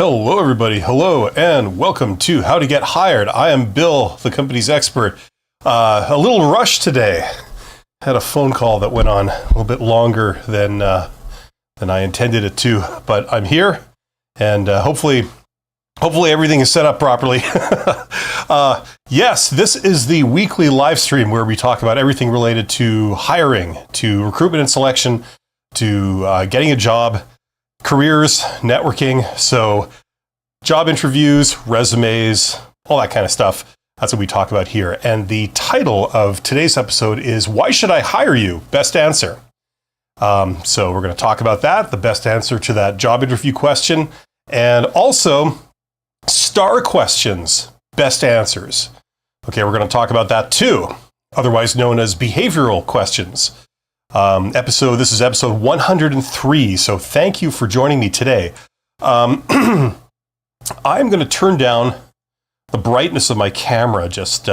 Hello, everybody. Hello, and welcome to How to Get Hired. I am Bill, the company's expert. A little rush today. Had a phone call that went on a little bit longer than I intended it to, but I'm here, and hopefully everything is set up properly. Yes, this is the weekly live stream where we talk about everything related to hiring, to recruitment and selection, to getting a job, careers, networking, so job interviews, resumes, all that kind of stuff. That's what we talk about here. And the title of today's episode is Why Should I Hire You? Best answer. So we're going to talk about that, the best answer to that job interview question, and also STAR questions, best answers. Okay, we're going to talk about that too, otherwise known as behavioral questions. This is episode 103, so thank you for joining me today. I'm going to turn down the brightness of my camera just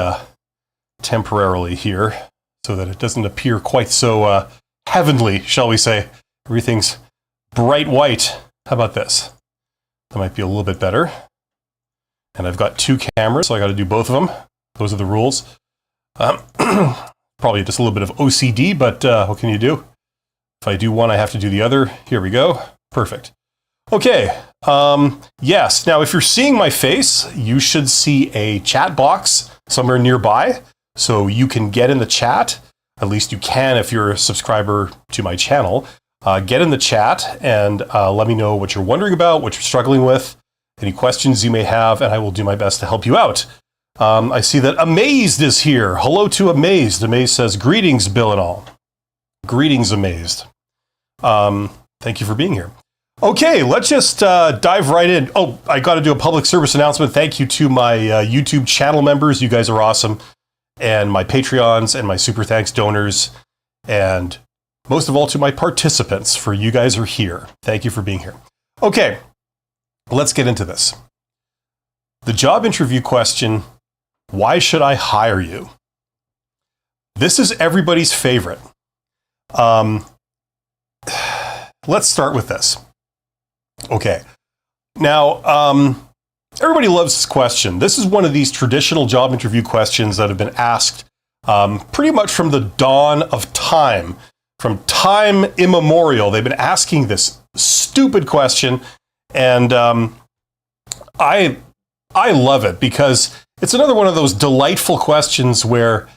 temporarily here so that it doesn't appear quite so heavenly, shall we say. Everything's bright white. How about this? That might be a little bit better. And I've got two cameras, so I got to do both of them. Those are the rules. Probably just a little bit of OCD, but what can you do? If I do one, I have to do the other. Here we go. Perfect. Okay. Yes. Now, if you're seeing my face, you should see a chat box somewhere nearby, so you can get in the chat. At least you can if you're a subscriber to my channel. Get in the chat and let me know what you're wondering about, what you're struggling with, any questions you may have, and I will do my best to help you out. I see that Amazed is here. Hello to Amazed. Amazed says, greetings, Bill and all. Greetings, Amazed. Thank you for being here. Okay, let's just dive right in. Oh, I got to do a public service announcement. Thank you to my YouTube channel members. You guys are awesome. And my Patreons and my super thanks donors. And most of all to my participants, for you guys are here. Thank you for being here. Okay, let's get into this. The job interview question, why should I hire you? This is everybody's favorite. Let's start with this. Okay. Now, everybody loves this question. This is one of these traditional job interview questions that have been asked pretty much from the dawn of time. From time immemorial, they've been asking this stupid question, and I love it because it's another one of those delightful questions where,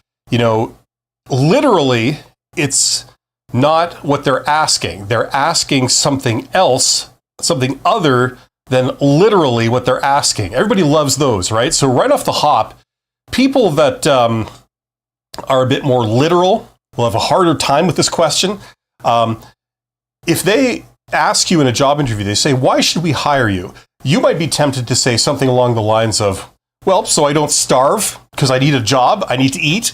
literally it's not what they're asking. They're asking something else, something other than literally what they're asking. Everybody loves those, right? So right off the hop, people that are a bit more literal will have a harder time with this question. If they ask you in a job interview, they say, why should we hire you? You might be tempted to say something along the lines of, well, so I don't starve because I need a job, I need to eat.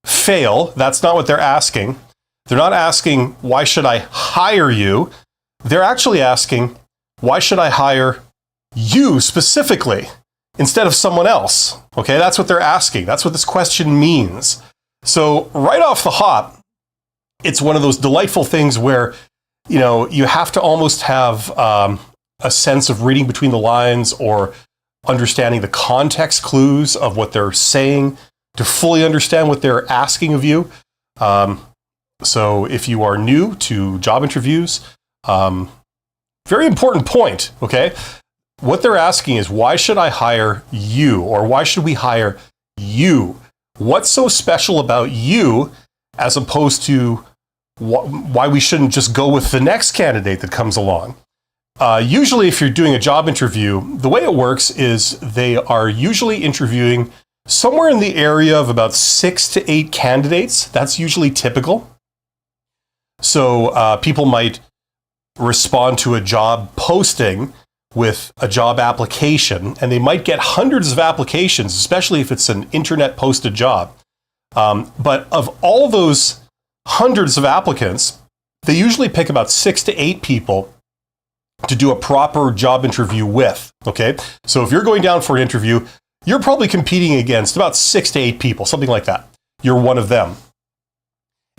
Fail. That's not what they're asking. They're not asking, why should I hire you? They're actually asking, why should I hire you specifically instead of someone else? Okay, that's what they're asking. That's what this question means. So right off the hop, it's one of those delightful things where, you have to almost have a sense of reading between the lines or understanding the context clues of what they're saying to fully understand what they're asking of you. So if you are new to job interviews, very important point, okay? What they're asking is, why should I hire you? Or why should we hire you? What's so special about you as opposed to why we shouldn't just go with the next candidate that comes along? Usually if you're doing a job interview, the way it works is they are usually interviewing somewhere in the area of about 6 to 8 candidates. That's usually typical. So people might respond to a job posting with a job application, and they might get hundreds of applications, especially if it's an internet posted job. But of all those hundreds of applicants, they usually pick about 6 to 8 people to do a proper job interview with, okay? So if you're going down for an interview, you're probably competing against about 6 to 8 people, something like that. You're one of them.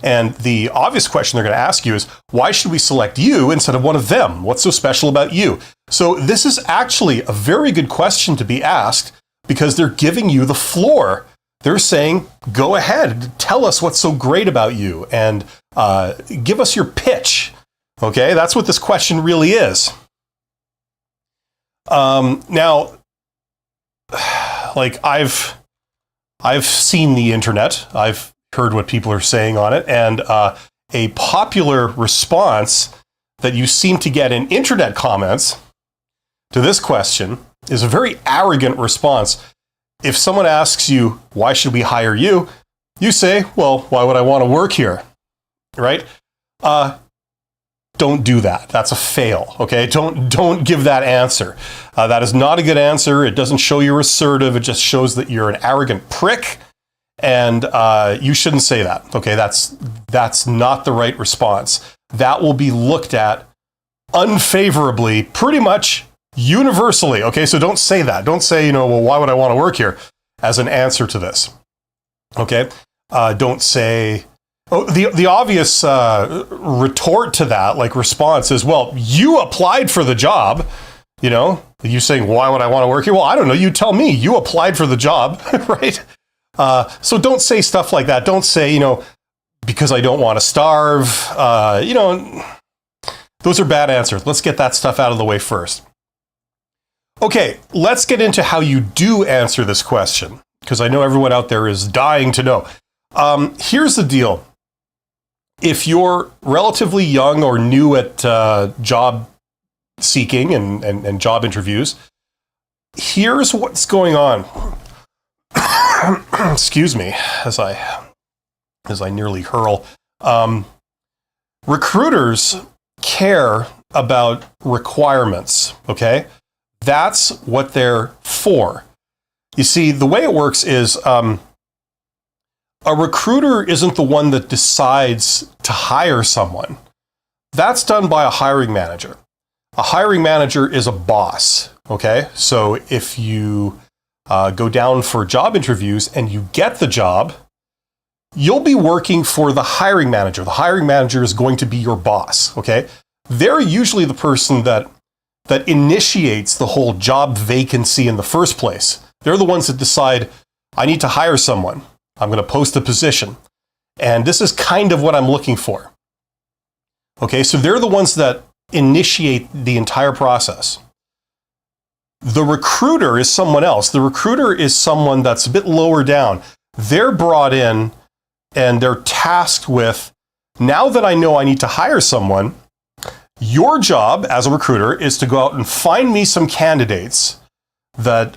And the obvious question they're going to ask you is, why should we select you instead of one of them? What's so special about you? So this is actually a very good question to be asked because they're giving you the floor. They're saying, go ahead, tell us what's so great about you and give us your pitch. Okay, that's what this question really is. Now, like I've seen the internet. I've heard what people are saying on it, and a popular response that you seem to get in internet comments to this question is a very arrogant response. If someone asks you, why should we hire you? You say, well, why would I want to work here? Right? Don't do that. That's a fail. Okay? Don't give that answer. That is not a good answer. It doesn't show you're assertive. It just shows that you're an arrogant prick. And you shouldn't say that. Okay? That's not the right response. That will be looked at unfavorably pretty much universally. Okay? So don't say that. Don't say, well, why would I want to work here as an answer to this. Okay? Don't say... Oh, the obvious retort to that, like response is, well, you applied for the job, you saying, why would I want to work here? Well, I don't know. You tell me. You applied for the job, right? So don't say stuff like that. Don't say, because I don't want to starve. Those are bad answers. Let's get that stuff out of the way first. Okay, let's get into how you do answer this question, because I know everyone out there is dying to know. Here's the deal. If you're relatively young or new at job seeking and job interviews, here's what's going on. Excuse me, as I nearly hurl. Recruiters care about requirements, okay? That's what they're for. You see, the way it works is a recruiter isn't the one that decides to hire someone. That's done by a hiring manager. A hiring manager is a boss, okay? So if you go down for job interviews and you get the job, you'll be working for the hiring manager. The hiring manager is going to be your boss, okay? They're usually the person that initiates the whole job vacancy in the first place. They're the ones that decide, I need to hire someone. I'm going to post a position. And this is kind of what I'm looking for. Okay, so they're the ones that initiate the entire process. The recruiter is someone else. The recruiter is someone that's a bit lower down. They're brought in and they're tasked with, now that I know I need to hire someone, your job as a recruiter is to go out and find me some candidates that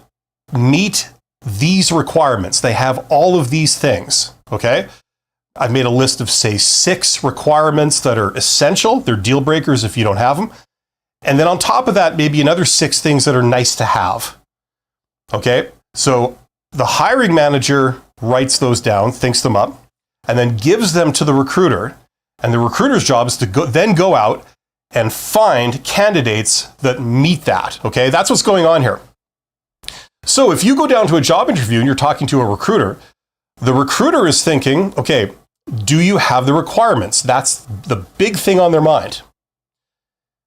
meet these requirements. They have all of these things, okay? I've made a list of, say, 6 requirements that are essential. They're deal breakers if you don't have them. And then on top of that, maybe another 6 things that are nice to have, okay? So the hiring manager writes those down, thinks them up, and then gives them to the recruiter. And the recruiter's job is to then go out and find candidates that meet that, okay? That's what's going on here. So if you go down to a job interview and you're talking to a recruiter, the recruiter is thinking, okay, do you have the requirements? That's the big thing on their mind.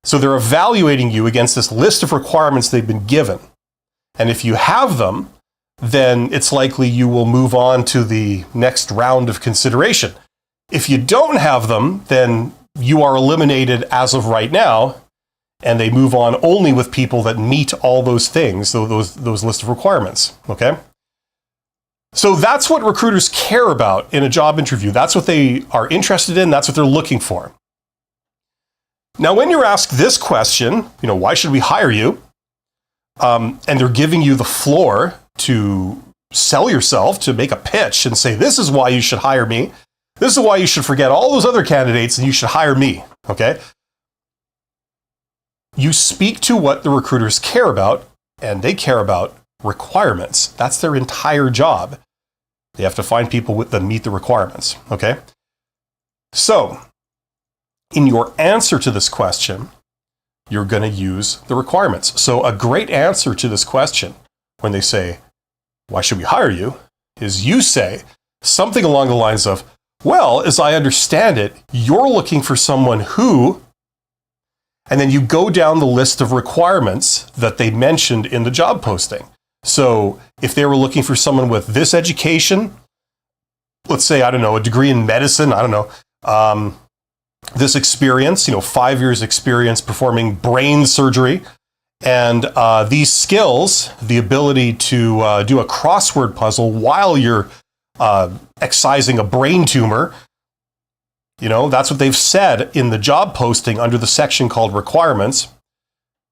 So they're evaluating you against this list of requirements they've been given. And if you have them, then it's likely you will move on to the next round of consideration. If you don't have them, then you are eliminated as of right now, and they move on only with people that meet all those things, those list of requirements, okay? So that's what recruiters care about in a job interview. That's what they are interested in. That's what they're looking for. Now, when you're asked this question, why should we hire you? And they're giving you the floor to sell yourself, to make a pitch and say, this is why you should hire me. This is why you should forget all those other candidates and you should hire me, okay? You speak to what the recruiters care about, and they care about requirements. That's their entire job. They have to find people that meet the requirements, okay? So, in your answer to this question, you're going to use the requirements. So a great answer to this question, when they say, why should we hire you, is you say something along the lines of, well, as I understand it, you're looking for someone who, and then you go down the list of requirements that they mentioned in the job posting. So if they were looking for someone with this education, let's say, I don't know, a degree in medicine, I don't know, this experience, 5 years experience performing brain surgery, and these skills, the ability to do a crossword puzzle while you're excising a brain tumor, that's what they've said in the job posting under the section called requirements.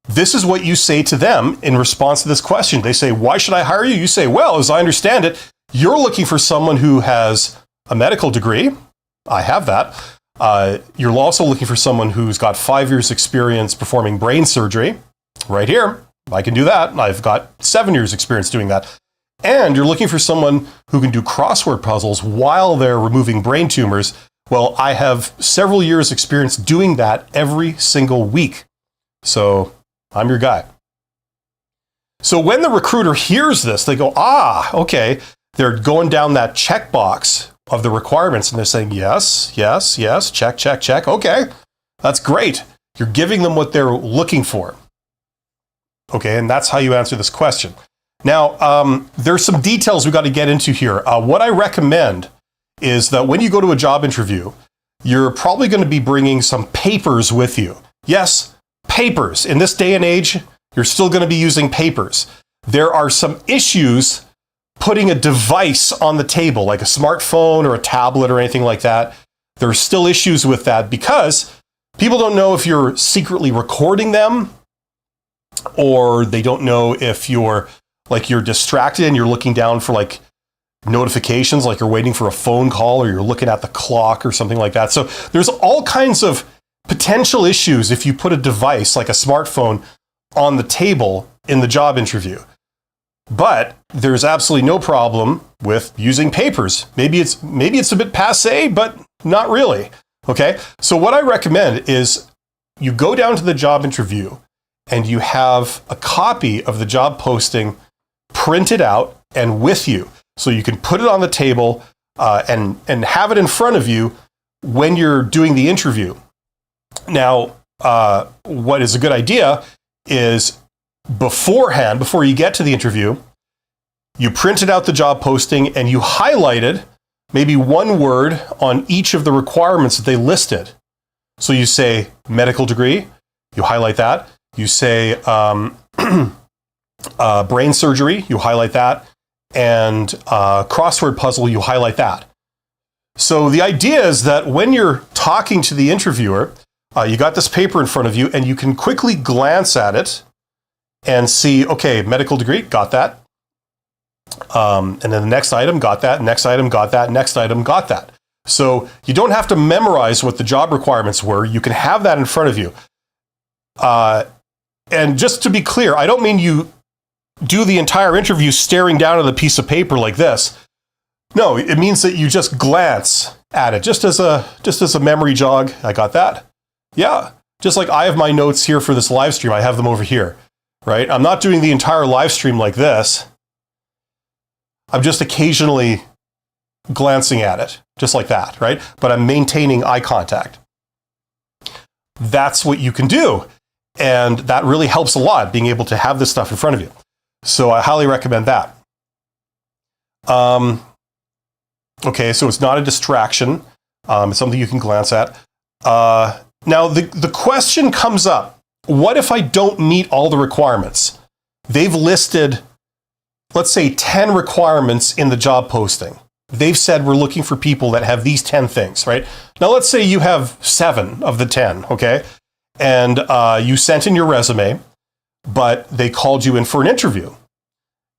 This is what you say to them in response to this question. They say, why should I hire you? You say, well, as I understand it, you're looking for someone who has a medical degree. I have that. You're also looking for someone who's got 5 years experience performing brain surgery. Right here, I can do that. I've got 7 years experience doing that. And you're looking for someone who can do crossword puzzles while they're removing brain tumors. Well, I have several years experience doing that every single week. So I'm your guy. So when the recruiter hears this, they go, okay. They're going down that checkbox of the requirements and they're saying, yes, yes, yes, check, check, check. Okay, that's great. You're giving them what they're looking for. Okay, and that's how you answer this question. Now, there's some details we got to get into here. What I recommend is that when you go to a job interview, you're probably going to be bringing some papers with you. Yes, papers. In this day and age, you're still going to be using papers. There are some issues putting a device on the table, like a smartphone or a tablet or anything like that. There are still issues with that because people don't know if you're secretly recording them, or they don't know if you're distracted and you're looking down for notifications, like you're waiting for a phone call or you're looking at the clock or something like that. So there's all kinds of potential issues if you put a device like a smartphone on the table in the job interview. But there's absolutely no problem with using papers. Maybe it's a bit passé, but not really. Okay? So what I recommend is you go down to the job interview and you have a copy of the job posting printed out and with you. So you can put it on the table and have it in front of you when you're doing the interview. Now, what is a good idea is beforehand, before you get to the interview, you printed out the job posting and you highlighted maybe one word on each of the requirements that they listed. So you say medical degree, you highlight that. You say brain surgery, you highlight that. And crossword puzzle, you highlight that. So the idea is that when you're talking to the interviewer, you got this paper in front of you and you can quickly glance at it and see, okay, medical degree, got that. And then the next item, got that. Next item, got that. Next item, got that. So you don't have to memorize what the job requirements were. You can have that in front of you. And just to be clear, I don't mean you do the entire interview staring down at a piece of paper like this. No, it means that you just glance at it, just as a memory jog. I got that. Yeah, just like I have my notes here for this live stream, I have them over here, right? I'm not doing the entire live stream like this. I'm just occasionally glancing at it, just like that, right? But I'm maintaining eye contact. That's what you can do. And that really helps a lot, being able to have this stuff in front of you. So I highly recommend that. Okay, so it's not a distraction. It's something you can glance at. Now, the question comes up, what if I don't meet all the requirements? They've listed, let's say, 10 requirements in the job posting. They've said we're looking for people that have these 10 things, right? Now, let's say you have 7 of the 10, okay? And you sent in your resume, but they called you in for an interview.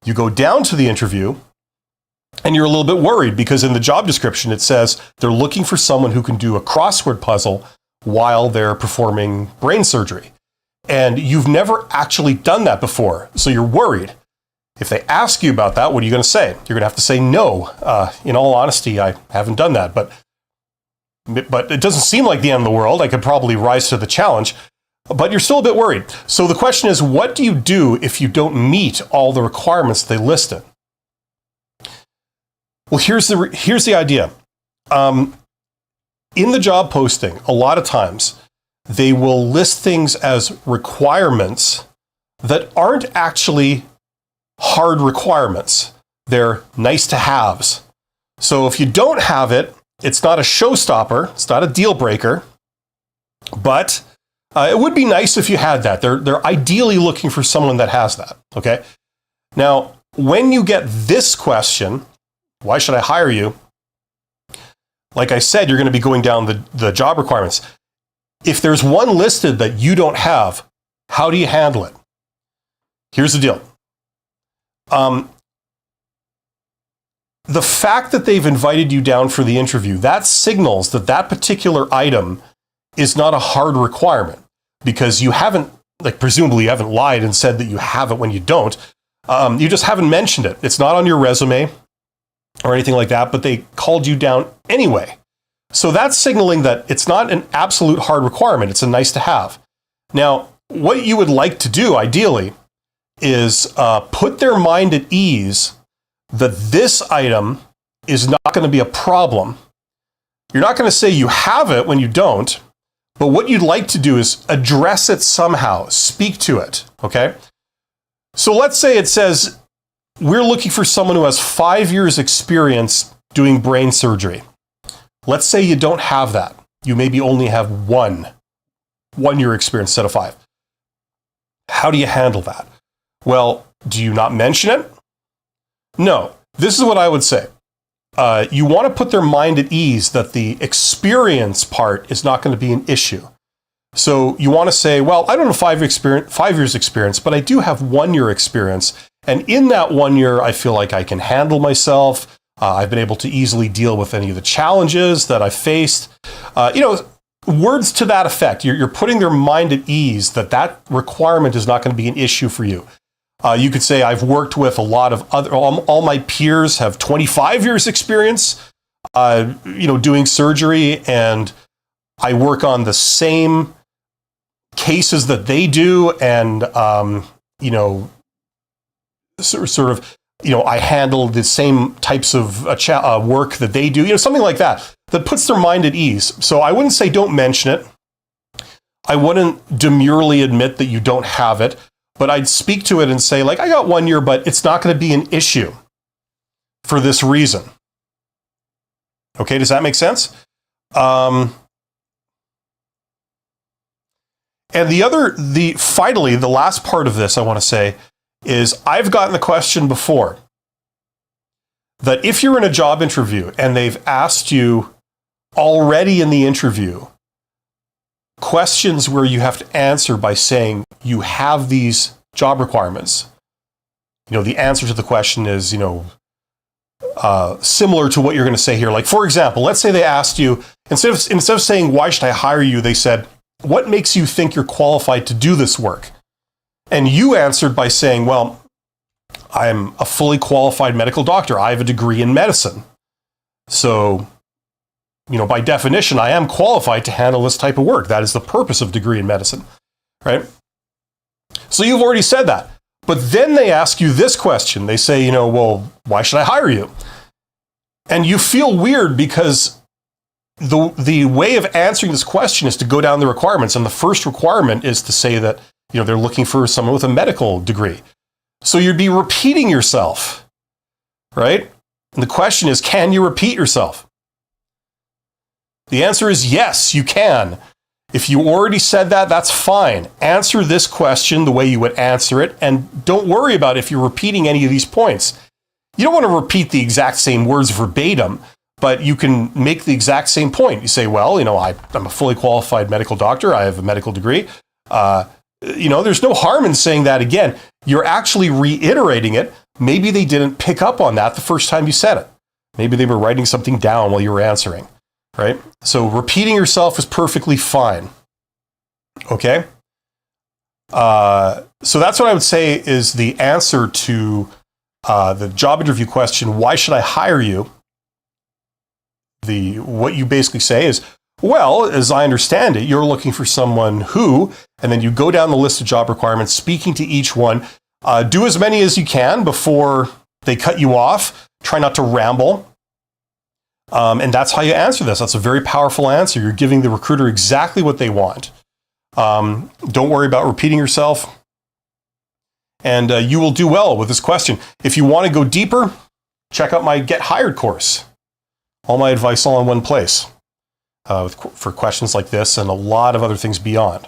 You go down to the interview, and you're a little bit worried because in the job description it says they're looking for someone who can do a crossword puzzle while they're performing brain surgery. And you've never actually done that before, so you're worried. If they ask you about that, what are you going to say? You're going to have to say no. In all honesty, I haven't done that, but it doesn't seem like the end of the world. I could probably rise to the challenge, but you're still a bit worried. So the question is, what do you do if you don't meet all the requirements they listed? Well, here's the idea. in the job posting, a lot of times, they will list things as requirements that aren't actually hard requirements. They're nice to haves. So if you don't have it, it's not a showstopper, it's not a deal breaker, but it would be nice if you had that. They're ideally looking for someone that has that, okay? Now, when you get this question, why should I hire you? Like I said, you're going to be going down the job requirements. If there's one listed that you don't have, how do you handle it? Here's the deal. The fact that they've invited you down for the interview, that signals that that particular item is not a hard requirement, because you haven't, like presumably you haven't lied and said that you have it when you don't. You just haven't mentioned it. It's not on your resume or anything like that, but they called you down anyway. So that's signaling that it's not an absolute hard requirement. It's a nice to have. Now, what you would like to do, ideally, is put their mind at ease that this item is not going to be a problem. You're not going to say you have it when you don't, but what you'd like to do is address it somehow, speak to it, okay? So let's say it says, we're looking for someone who has 5 years experience doing brain surgery. Let's say you don't have that. You maybe only have one year experience instead of 5. How do you handle that? Well, do you not mention it? No. This is what I would say. You want to put their mind at ease that the experience part is not going to be an issue. So you want to say, well, I don't have 5 years experience, but I do have 1 year experience. And in that 1 year, I feel like I can handle myself. I've been able to easily deal with any of the challenges that I've faced. Words to that effect. You're putting their mind at ease that that requirement is not going to be an issue for you. You could say, I've worked with a lot of all my peers have 25 years experience, doing surgery, and I work on the same cases that they do, and, I handle the same types of work that they do, something like that puts their mind at ease. So I wouldn't say don't mention it. I wouldn't demurely admit that you don't have it. But I'd speak to it and say, like, I got 1 year, but it's not going to be an issue for this reason. Okay, does that make sense? And finally, the last part of this I want to say is I've gotten the question before that if you're in a job interview and they've asked you already in the interview questions where you have to answer by saying you have these job requirements. The answer to the question is, similar to what you're going to say here. Like, for example, let's say they asked you, instead of saying, why should I hire you? They said, what makes you think you're qualified to do this work? And you answered by saying, well, I'm a fully qualified medical doctor. I have a degree in medicine. So, by definition, I am qualified to handle this type of work. That is the purpose of degree in medicine, right? So you've already said that. But then they ask you this question. They say, well, why should I hire you? And you feel weird because the way of answering this question is to go down the requirements. And the first requirement is to say that, they're looking for someone with a medical degree. So you'd be repeating yourself, right? And the question is, can you repeat yourself? The answer is yes, you can. If you already said that, that's fine. Answer this question the way you would answer it, and don't worry about if you're repeating any of these points. You don't want to repeat the exact same words verbatim, but you can make the exact same point. You say, well, I'm a fully qualified medical doctor. I have a medical degree. There's no harm in saying that again. You're actually reiterating it. Maybe they didn't pick up on that the first time you said it. Maybe they were writing something down while you were answering. Right? So repeating yourself is perfectly fine. Okay? So that's what I would say is the answer to the job interview question, why should I hire you? What you basically say is, well, as I understand it, you're looking for someone who, and then you go down the list of job requirements, speaking to each one, do as many as you can before they cut you off. Try not to ramble. And that's how you answer this. That's a very powerful answer. You're giving the recruiter exactly what they want. Don't worry about repeating yourself. And you will do well with this question. If you want to go deeper, check out my Get Hired course. All my advice all in one place for questions like this and a lot of other things beyond.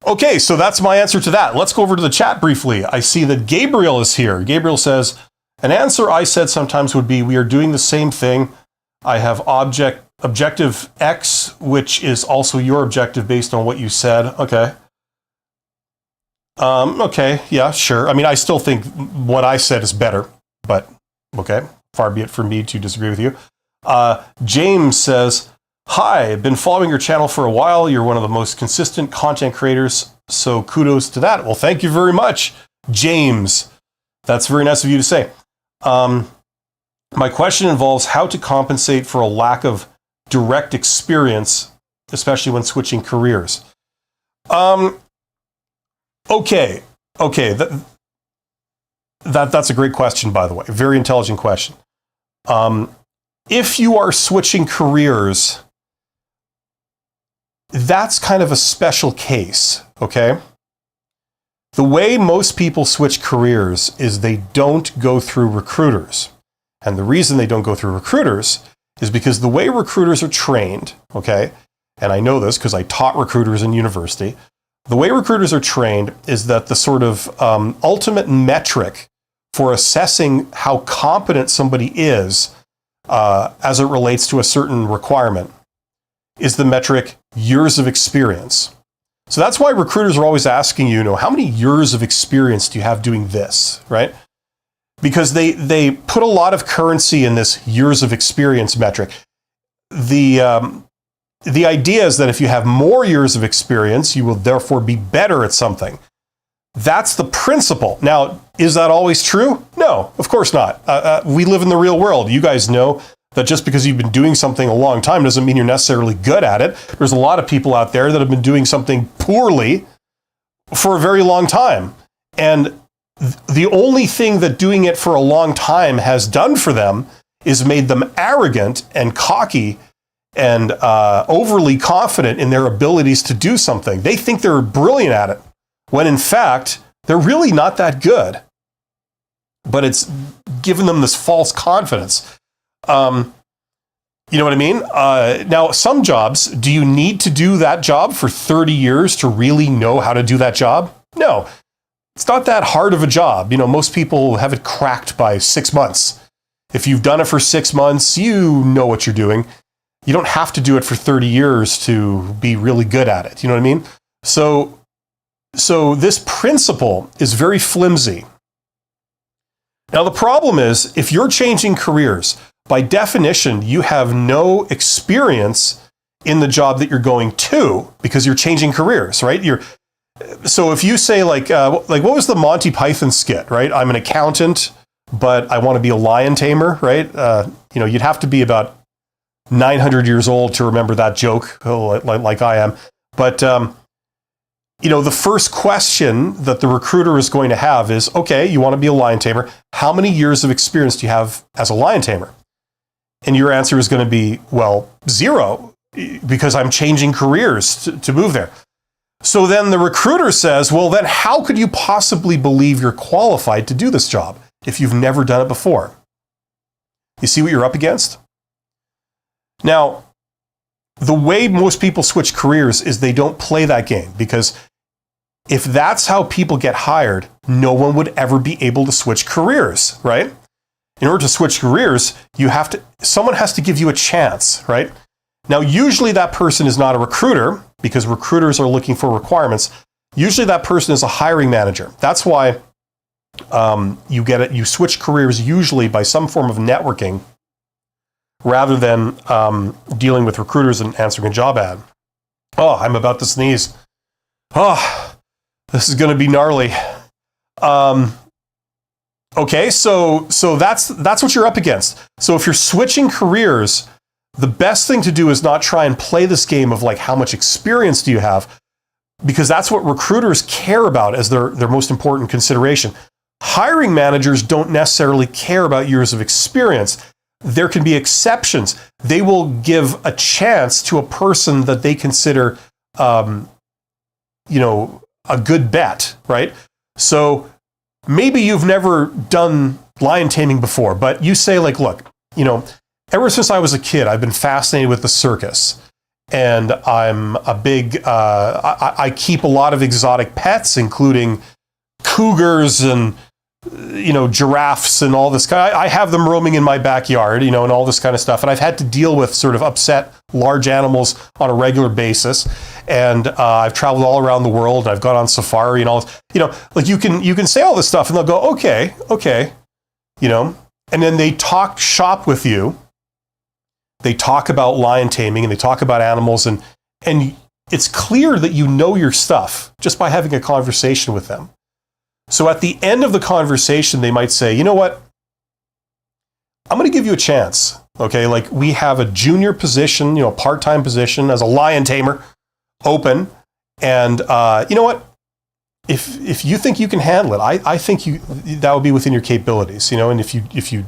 Okay, so that's my answer to that. Let's go over to the chat briefly. I see that Gabriel is here. Gabriel says, an answer I said sometimes would be, we are doing the same thing. I have objective X, which is also your objective based on what you said. Okay. Okay, yeah, sure. I mean, I still think what I said is better, but okay, far be it from me to disagree with you. James says, hi, I've been following your channel for a while. You're one of the most consistent content creators, so kudos to that. Well, thank you very much, James. That's very nice of you to say. My question involves how to compensate for a lack of direct experience, especially when switching careers. Okay. That's a great question, by the way. Very intelligent question. If you are switching careers, that's kind of a special case, okay? The way most people switch careers is they don't go through recruiters. And the reason they don't go through recruiters is because the way recruiters are trained, okay, and I know this because I taught recruiters in university, the way recruiters are trained is that the sort of ultimate metric for assessing how competent somebody is as it relates to a certain requirement is the metric years of experience. So that's why recruiters are always asking you, how many years of experience do you have doing this, right? Because they put a lot of currency in this years of experience metric. The idea is that if you have more years of experience, you will therefore be better at something. That's the principle. Now, is that always true? No, of course not. We live in the real world. You guys know that just because you've been doing something a long time doesn't mean you're necessarily good at it. There's a lot of people out there that have been doing something poorly for a very long time. And the only thing that doing it for a long time has done for them is made them arrogant and cocky and overly confident in their abilities to do something. They think they're brilliant at it, when in fact, they're really not that good. But it's given them this false confidence. You know what I mean? Now, some jobs, do you need to do that job for 30 years to really know how to do that job? No, it's not that hard of a job. Most people have it cracked by 6 months. If you've done it for 6 months, you know what you're doing. You don't have to do it for 30 years to be really good at it. You know what I mean? So this principle is very flimsy. Now, the problem is, if you're changing careers, by definition, you have no experience in the job that you're going to because you're changing careers, right? So if you say like what was the Monty Python skit, right? I'm an accountant, but I want to be a lion tamer, right? You'd have to be about 900 years old to remember that joke, like I am. But the first question that the recruiter is going to have is, okay, you want to be a lion tamer. How many years of experience do you have as a lion tamer? And your answer is going to be, well, 0, because I'm changing careers to move there. So then the recruiter says, well, then how could you possibly believe you're qualified to do this job if you've never done it before? You see what you're up against? Now, the way most people switch careers is they don't play that game, because if that's how people get hired, no one would ever be able to switch careers, right? In order to switch careers, someone has to give you a chance, right? Now, usually that person is not a recruiter, because recruiters are looking for requirements. Usually that person is a hiring manager. That's why you switch careers usually by some form of networking rather than dealing with recruiters and answering a job ad. Oh, I'm about to sneeze. Oh, this is going to be gnarly. Okay, so that's what you're up against. So if you're switching careers, the best thing to do is not try and play this game of like, how much experience do you have? Because that's what recruiters care about as their most important consideration. Hiring managers don't necessarily care about years of experience. there can be exceptions. They will give a chance to a person that they consider, a good bet, right? So maybe you've never done lion taming before, but you say like, look, ever since I was a kid, I've been fascinated with the circus. And I'm a big, I keep a lot of exotic pets, including cougars and, giraffes and all this kind. I have them roaming in my backyard, and all this kind of stuff. And I've had to deal with sort of upset large animals on a regular basis. And I've traveled all around the world. And I've gone on safari and all this. Like you can say all this stuff, and they'll go, okay, and then they talk shop with you. They talk about lion taming and they talk about animals, and it's clear that you know your stuff just by having a conversation with them. So at the end of the conversation, they might say, you know what? I'm going to give you a chance. Okay, like we have a junior position, part-time position as a lion tamer open. And you know what? If you think you can handle it, I think that would be within your capabilities, and if you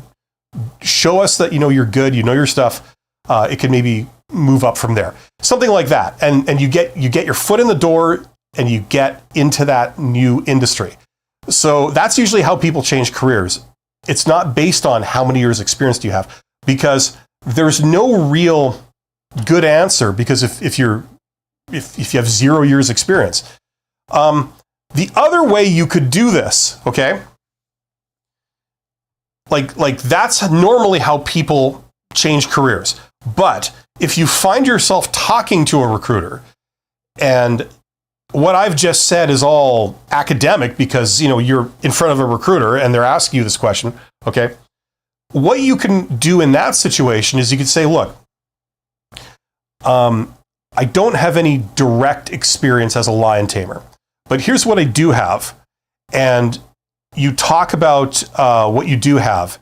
show us that you're good, you know your stuff, it can maybe move up from there. Something like that. And you get your foot in the door and you get into that new industry. So that's usually how people change careers. It's not based on how many years experience do you have, because there's no real good answer, because if you have 0 years experience. The other way you could do this, okay? Like that's normally how people change careers. But if you find yourself talking to a recruiter, and what I've just said is all academic because, you're in front of a recruiter and they're asking you this question, okay? What you can do in that situation is you could say, look, I don't have any direct experience as a lion tamer, but here's what I do have. And you talk about what you do have.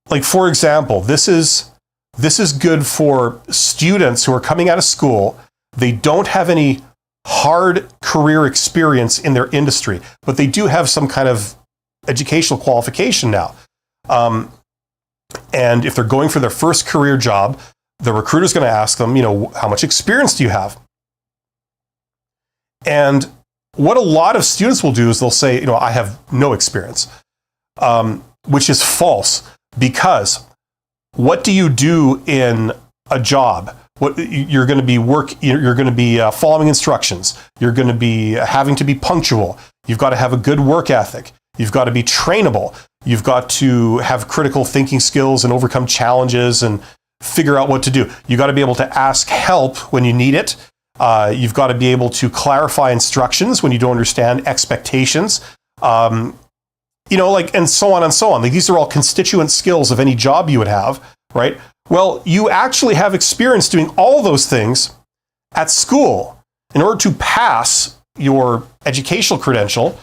Like, for example, this is good for students who are coming out of school. They don't have any hard career experience in their industry, but they do have some kind of educational qualification now. And if they're going for their first career job, the recruiter's going to ask them, how much experience do you have? And what a lot of students will do is they'll say, I have no experience, which is false, because what do you do in a job? You're going to be you're going to be following instructions. You're going to be having to be punctual. You've got to have a good work ethic. You've got to be trainable. You've got to have critical thinking skills and overcome challenges and figure out what to do. You've got to be able to ask help when you need it. You've got to be able to clarify instructions when you don't understand expectations. And so on and so on. Like, these are all constituent skills of any job you would have, right? Well, you actually have experience doing all those things at school. In order to pass your educational credential,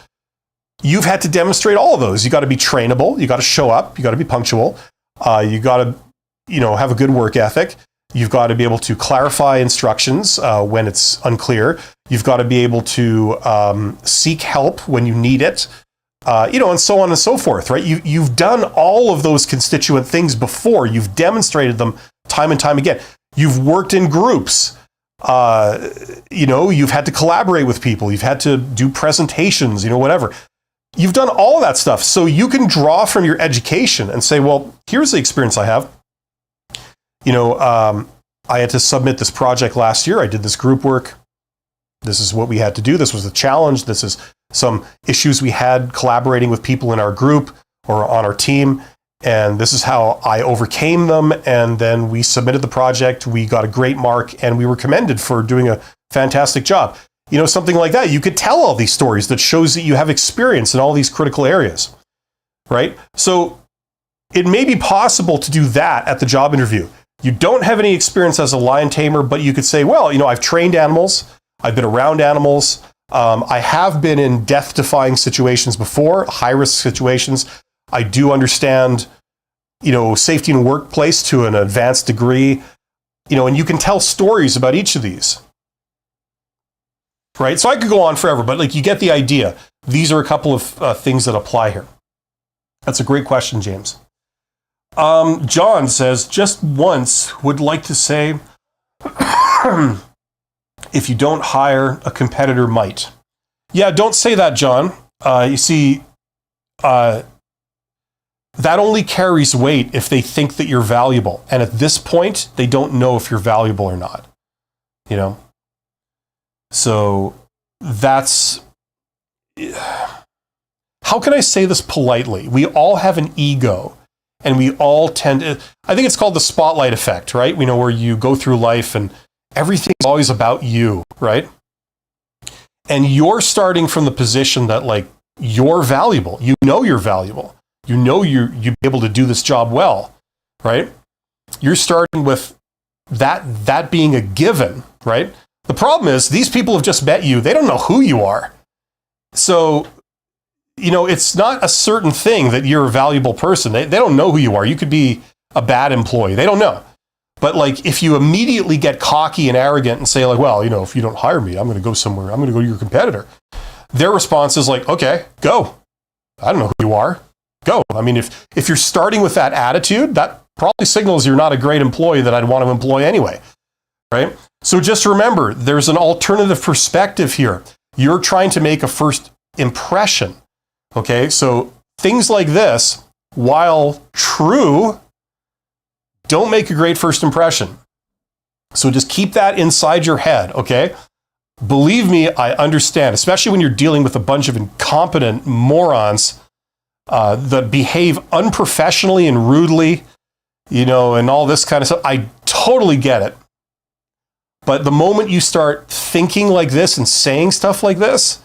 you've had to demonstrate all of those. You got to be trainable. You got to show up. You got to be punctual. You got to, have a good work ethic. You've got to be able to clarify instructions when it's unclear. You've got to be able to seek help when you need it. And so on and so forth, right? You've done all of those constituent things before. You've demonstrated them time and time again. You've worked in groups. You've had to collaborate with people. You've had to do presentations, whatever. You've done all of that stuff. So you can draw from your education and say, well, here's the experience I have. I had to submit this project last year. I did this group work. This is what we had to do. This was the challenge. This is some issues we had collaborating with people in our group or on our team. And this is how I overcame them. And then we submitted the project. We got a great mark and we were commended for doing a fantastic job. Something like that. You could tell all these stories that shows that you have experience in all these critical areas, right? So it may be possible to do that at the job interview. You don't have any experience as a lion tamer, but you could say, well, I've trained animals. I've been around animals. I have been in death-defying situations before, high-risk situations. I do understand, safety in the workplace to an advanced degree, and you can tell stories about each of these, right? So I could go on forever, but you get the idea. These are a couple of things that apply here. That's a great question, James. John says, just once would like to say, if you don't hire, a competitor might. Yeah, don't say that, John. You see, that only carries weight if they think that you're valuable. And at this point, they don't know if you're valuable or not. You know? So that's... How can I say this politely? We all have an ego. And we all tend to... I think it's called the spotlight effect, right? We know where you go through life and everything's always about you, right? And you're starting from the position that, like, you're valuable. You know you're valuable. You know you'd be able to do this job well, right? You're starting with that being a given, right? The problem is these people have just met you. They don't know who you are. So, you know, it's not a certain thing that you're a valuable person. They don't know who you are. You could be a bad employee. They don't know. But like, if you immediately get cocky and arrogant and say like, well, you know, if you don't hire me, I'm going to go somewhere. I'm going to go to your competitor. Their response is like, okay, go. I don't know who you are. Go. I mean, if you're starting with that attitude, that probably signals you're not a great employee that I'd want to employ anyway, right? So just remember, there's an alternative perspective here. You're trying to make a first impression, okay? So things like this, while true, don't make a great first impression. So just keep that inside your head, okay? Believe me, I understand, especially when you're dealing with a bunch of incompetent morons that behave unprofessionally and rudely, you know, and all this kind of stuff. I totally get it. But the moment you start thinking like this and saying stuff like this,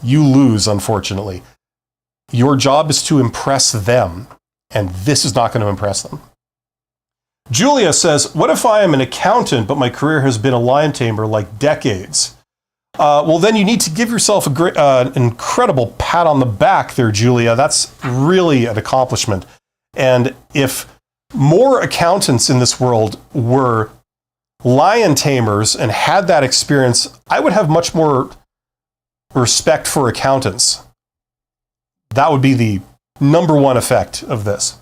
you lose, unfortunately. Your job is to impress them, and this is not going to impress them. Julia says, what if I am an accountant, but my career has been a lion tamer like decades? Well, then you need to give yourself an incredible pat on the back there, Julia. That's really an accomplishment. And if more accountants in this world were lion tamers and had that experience, I would have much more respect for accountants. That would be the number one effect of this.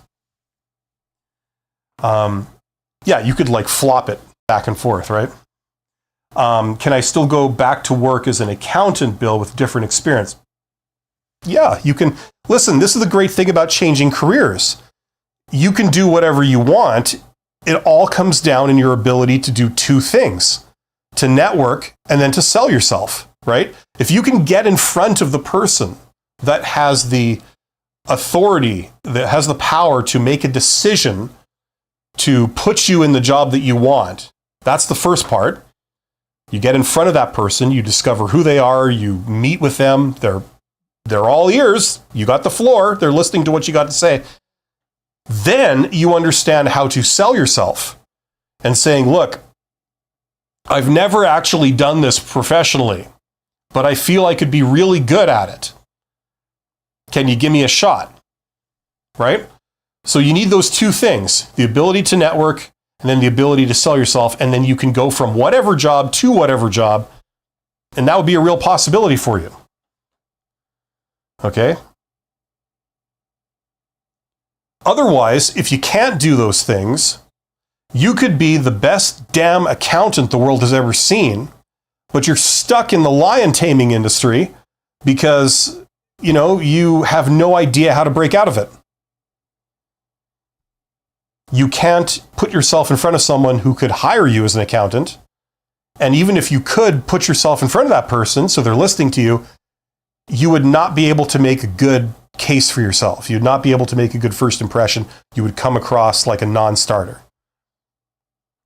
Yeah, you could like flop it back and forth, right? Can I still go back to work as an accountant, Bill, with different experience? Yeah, you can. Listen, this is the great thing about changing careers. You can do whatever you want. It all comes down in your ability to do two things: to network and then to sell yourself, right? If you can get in front of the person that has the authority, that has the power to make a decision to put you in the job that you want, that's the first part. You get in front of that person, you discover who they are, you meet with them, they're all ears, you got the floor, they're listening to what you got to say. Then you understand how to sell yourself and saying, look, I've never actually done this professionally, but I feel I could be really good at it. Can you give me a shot? Right? So you need those two things, the ability to network and then the ability to sell yourself. And then you can go from whatever job to whatever job. And that would be a real possibility for you. Okay? Otherwise, if you can't do those things, you could be the best damn accountant the world has ever seen, but you're stuck in the lion taming industry because, you know, you have no idea how to break out of it. You can't put yourself in front of someone who could hire you as an accountant. And even if you could put yourself in front of that person, so they're listening to you, you would not be able to make a good case for yourself. You'd not be able to make a good first impression. You would come across like a non-starter.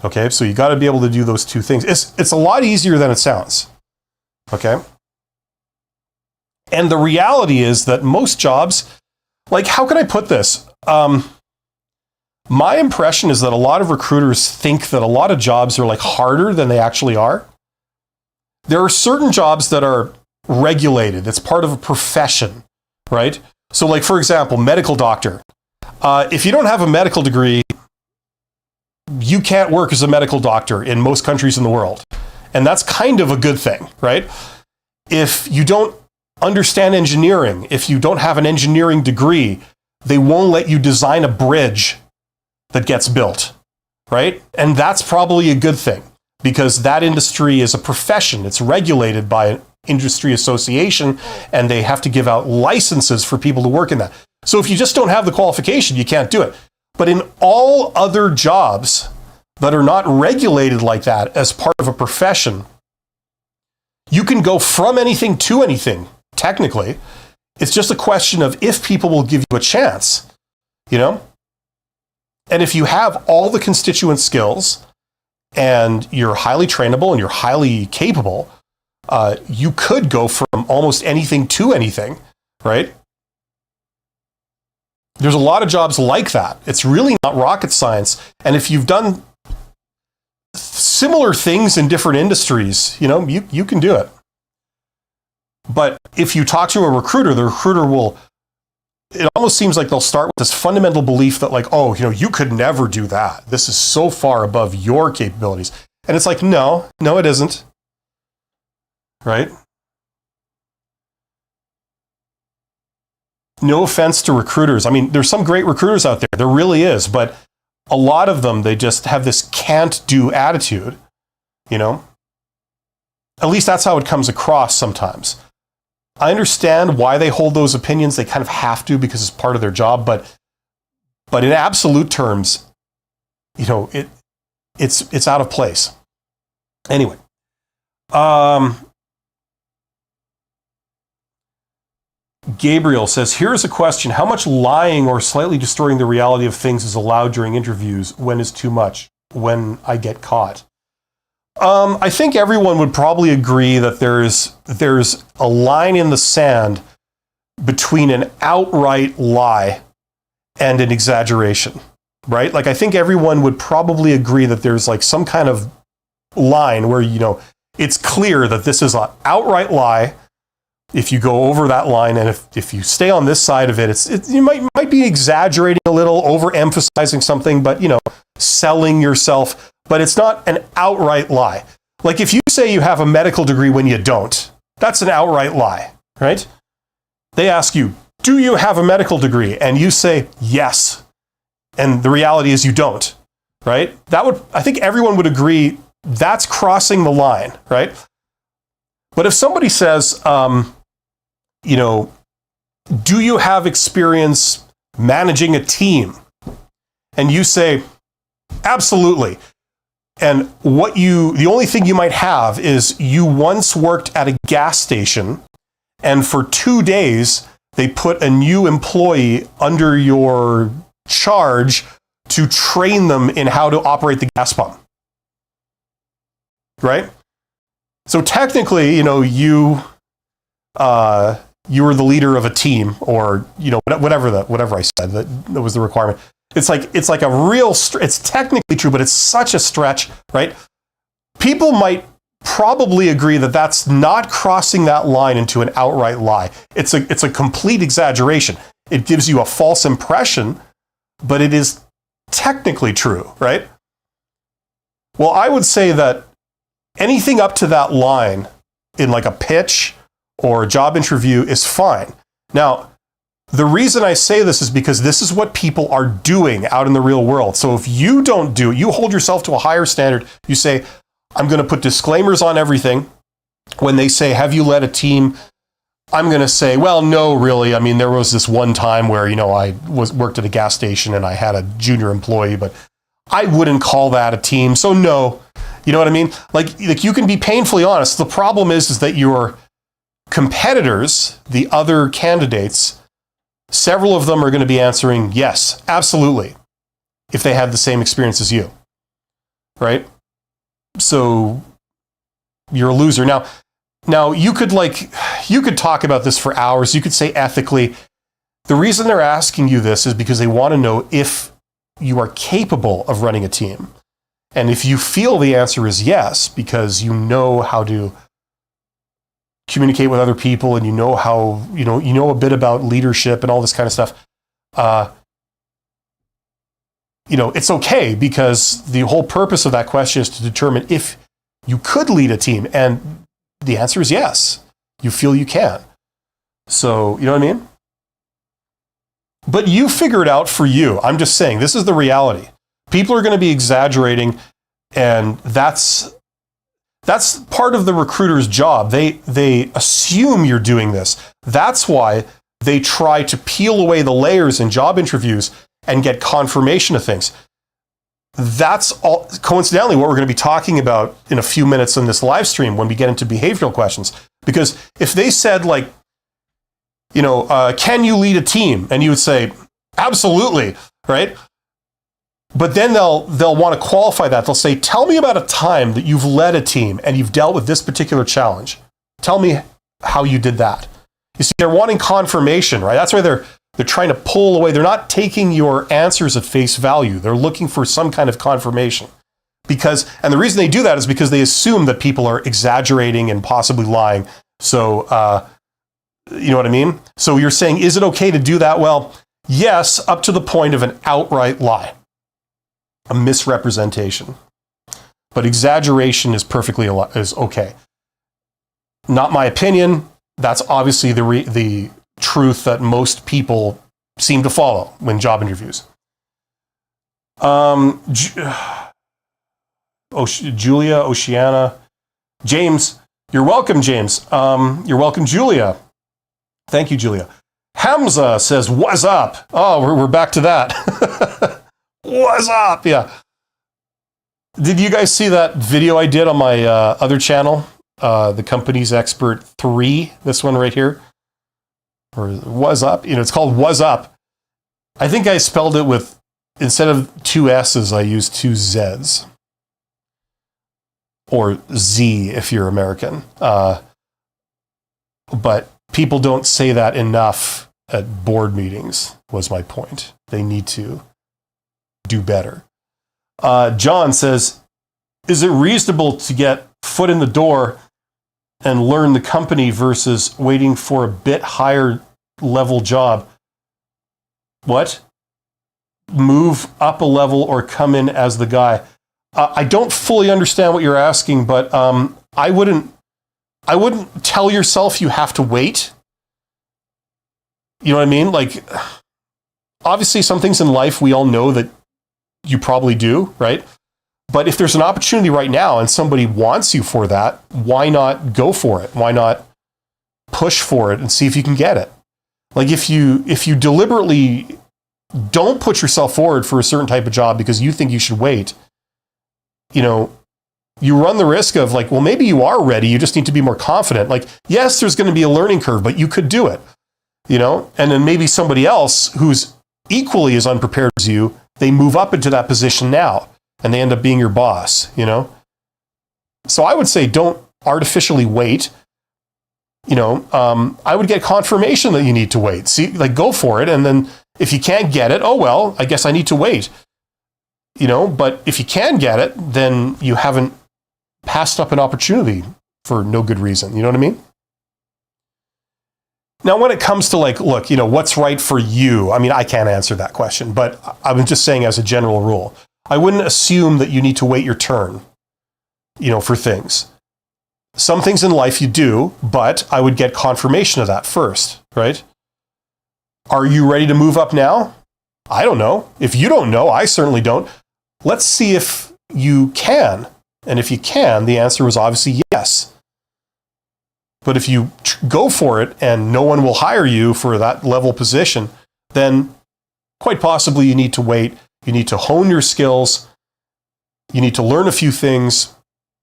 Okay, so you got to be able to do those two things. It's a lot easier than it sounds. Okay? And the reality is that most jobs, like, how can I put this? My impression is that a lot of recruiters think that a lot of jobs are like harder than they actually are. There are certain jobs that are regulated. It's part of a profession, right? So like, for example, medical doctor. If you don't have a medical degree, you can't work as a medical doctor in most countries in the world. And that's kind of a good thing, right? If you don't understand engineering, if you don't have an engineering degree, they won't let you design a bridge that gets built, right? And that's probably a good thing because that industry is a profession. It's regulated by an industry association and they have to give out licenses for people to work in that. So if you just don't have the qualification, you can't do it. But in all other jobs that are not regulated like that as part of a profession, you can go from anything to anything, technically. It's just a question of if people will give you a chance, you know? And if you have all the constituent skills and you're highly trainable and you're highly capable, you could go from almost anything to anything, right? There's a lot of jobs like that. It's really not rocket science. And if you've done similar things in different industries, you know, you can do it. But if you talk to a recruiter, the recruiter will, it almost seems like they'll start with this fundamental belief that like, oh, you know, you could never do that. This is so far above your capabilities. And it's like, no, it isn't. Right? No offense to recruiters. I mean, there's some great recruiters out there. There really is. But a lot of them, they just have this can't do attitude, you know? At least that's how it comes across sometimes. I understand why they hold those opinions. They kind of have to because it's part of their job. But in absolute terms, you know, it's out of place. Anyway. Gabriel says, here's a question. How much lying or slightly distorting the reality of things is allowed during interviews? When is too much? When I get caught? I think everyone would probably agree that there's a line in the sand between an outright lie and an exaggeration, right? Like, I think everyone would probably agree that there's like some kind of line where, you know, it's clear that this is an outright lie. If you go over that line, and if you stay on this side of it, you might be exaggerating a little, overemphasizing something, but, you know, selling yourself. But it's not an outright lie. Like if you say you have a medical degree when you don't, that's an outright lie, right? They ask you, do you have a medical degree? And you say, yes. And the reality is you don't, right? I think everyone would agree that's crossing the line, right? But if somebody says, you know, do you have experience managing a team? And you say, absolutely. And the only thing you might have is you once worked at a gas station, and for 2 days, they put a new employee under your charge to train them in how to operate the gas pump. Right? So technically, you know, you were the leader of a team, or, you know, whatever I said, that was the requirement. It's like a real, it's technically true, but it's such a stretch, right? People might probably agree that that's not crossing that line into an outright lie. It's a complete exaggeration. It gives you a false impression, but it is technically true, right? Well, I would say that anything up to that line in like a pitch or a job interview is fine. Now, the reason I say this is because this is what people are doing out in the real world. So if you don't do it, you hold yourself to a higher standard. You say, I'm going to put disclaimers on everything. When they say, have you led a team? I'm going to say, well, no, really. I mean, there was this one time where, you know, I worked at a gas station and I had a junior employee, but I wouldn't call that a team. So no, you know what I mean? Like you can be painfully honest. The problem is that your competitors, the other candidates, several of them are going to be answering yes, absolutely, if they have the same experience as you, right? So you're a loser. Now you could talk about this for hours. You could say ethically, the reason they're asking you this is because they want to know if you are capable of running a team. And if you feel the answer is yes, because you know how to communicate with other people and you know how, you know a bit about leadership and all this kind of stuff, you know, it's okay, because the whole purpose of that question is to determine if you could lead a team. And the answer is yes. You feel you can. So, you know what I mean? But you figure it out for you. I'm just saying, this is the reality. People are going to be exaggerating, and that's part of the recruiter's job. They assume you're doing this. That's why they try to peel away the layers in job interviews and get confirmation of things. That's all, coincidentally, what we're going to be talking about in a few minutes in this live stream when we get into behavioral questions. Because if they said, like, can you lead a team? And you would say, absolutely, right? But then they'll want to qualify that. They'll say, tell me about a time that you've led a team and you've dealt with this particular challenge. Tell me how you did that. You see, they're wanting confirmation, right? That's why they're trying to pull away. They're not taking your answers at face value. They're looking for some kind of confirmation. And the reason they do that is because they assume that people are exaggerating and possibly lying. So, you know what I mean? So you're saying, is it okay to do that? Well, yes, up to the point of an outright lie, a misrepresentation. But exaggeration is is okay. Not my opinion. That's obviously the truth that most people seem to follow when job interviews. Julia, Oceana, James, you're welcome, James. You're welcome, Julia. Thank you, Julia. Hamza says, "What's up?" Oh, we're back to that. What's up? Yeah. Did you guys see that video I did on my other channel, the Company's Expert 3? This one right here, or "What's up?" It's called "What's up." I think I spelled it with, instead of 2 S's, I used 2 Z's. Or Z if you're American. But people don't say that enough at board meetings, was my point. They need to do better. John says, is it reasonable to get foot in the door and learn the company versus waiting for a bit higher level job? What? Move up a level or come in as the guy? I don't fully understand what you're asking, but I wouldn't tell yourself you have to wait. You know what I mean? Like, obviously some things in life we all know that you probably do, right? But if there's an opportunity right now and somebody wants you for that, why not go for it? Why not push for it and see if you can get it? Like, if you deliberately don't put yourself forward for a certain type of job because you think you should wait, you run the risk of, like, well, maybe you are ready. You just need to be more confident. Like, yes, there's going to be a learning curve, but you could do it, and then maybe somebody else who's equally as unprepared as you, they move up into that position now and they end up being your boss, So I would say don't artificially wait. I would get confirmation that you need to wait. See, like, go for it. And then if you can't get it, oh, well, I guess I need to wait. But if you can get it, then you haven't passed up an opportunity for no good reason. You know what I mean? Now, when it comes to, like, look, what's right for you? I mean, I can't answer that question, but I'm just saying as a general rule, I wouldn't assume that you need to wait your turn, for things. Some things in life you do, but I would get confirmation of that first, right? Are you ready to move up now? I don't know. If you don't know, I certainly don't. Let's see if you can. And if you can, the answer was obviously yes. But if you go for it and no one will hire you for that level position, then quite possibly you need to wait. You need to hone your skills. You need to learn a few things,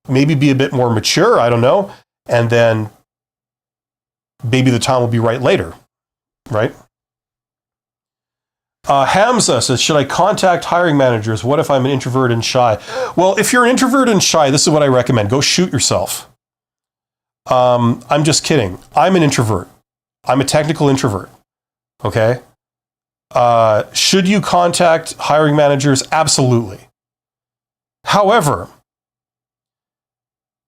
maybe be a bit more mature, I don't know. And then maybe the time will be right later, right? Hamza says, should I contact hiring managers? What if I'm an introvert and shy? Well, if you're an introvert and shy, this is what I recommend. Go shoot yourself. I'm just kidding. I'm an introvert. I'm a technical introvert. Okay? Should you contact hiring managers? Absolutely. However,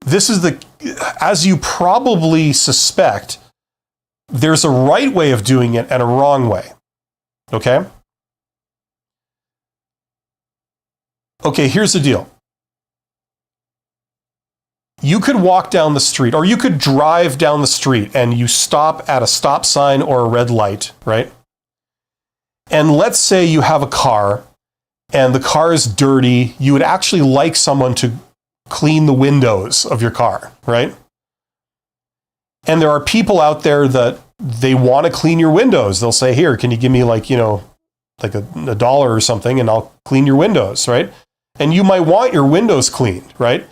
this is as you probably suspect, there's a right way of doing it and a wrong way. Okay? Okay, here's the deal. You could walk down the street, or you could drive down the street and you stop at a stop sign or a red light, right? And let's say you have a car and the car is dirty, you would actually like someone to clean the windows of your car, right? And there are people out there that they want to clean your windows. They'll say, here, can you give me like a dollar or something and I'll clean your windows, right? And you might want your windows cleaned, right?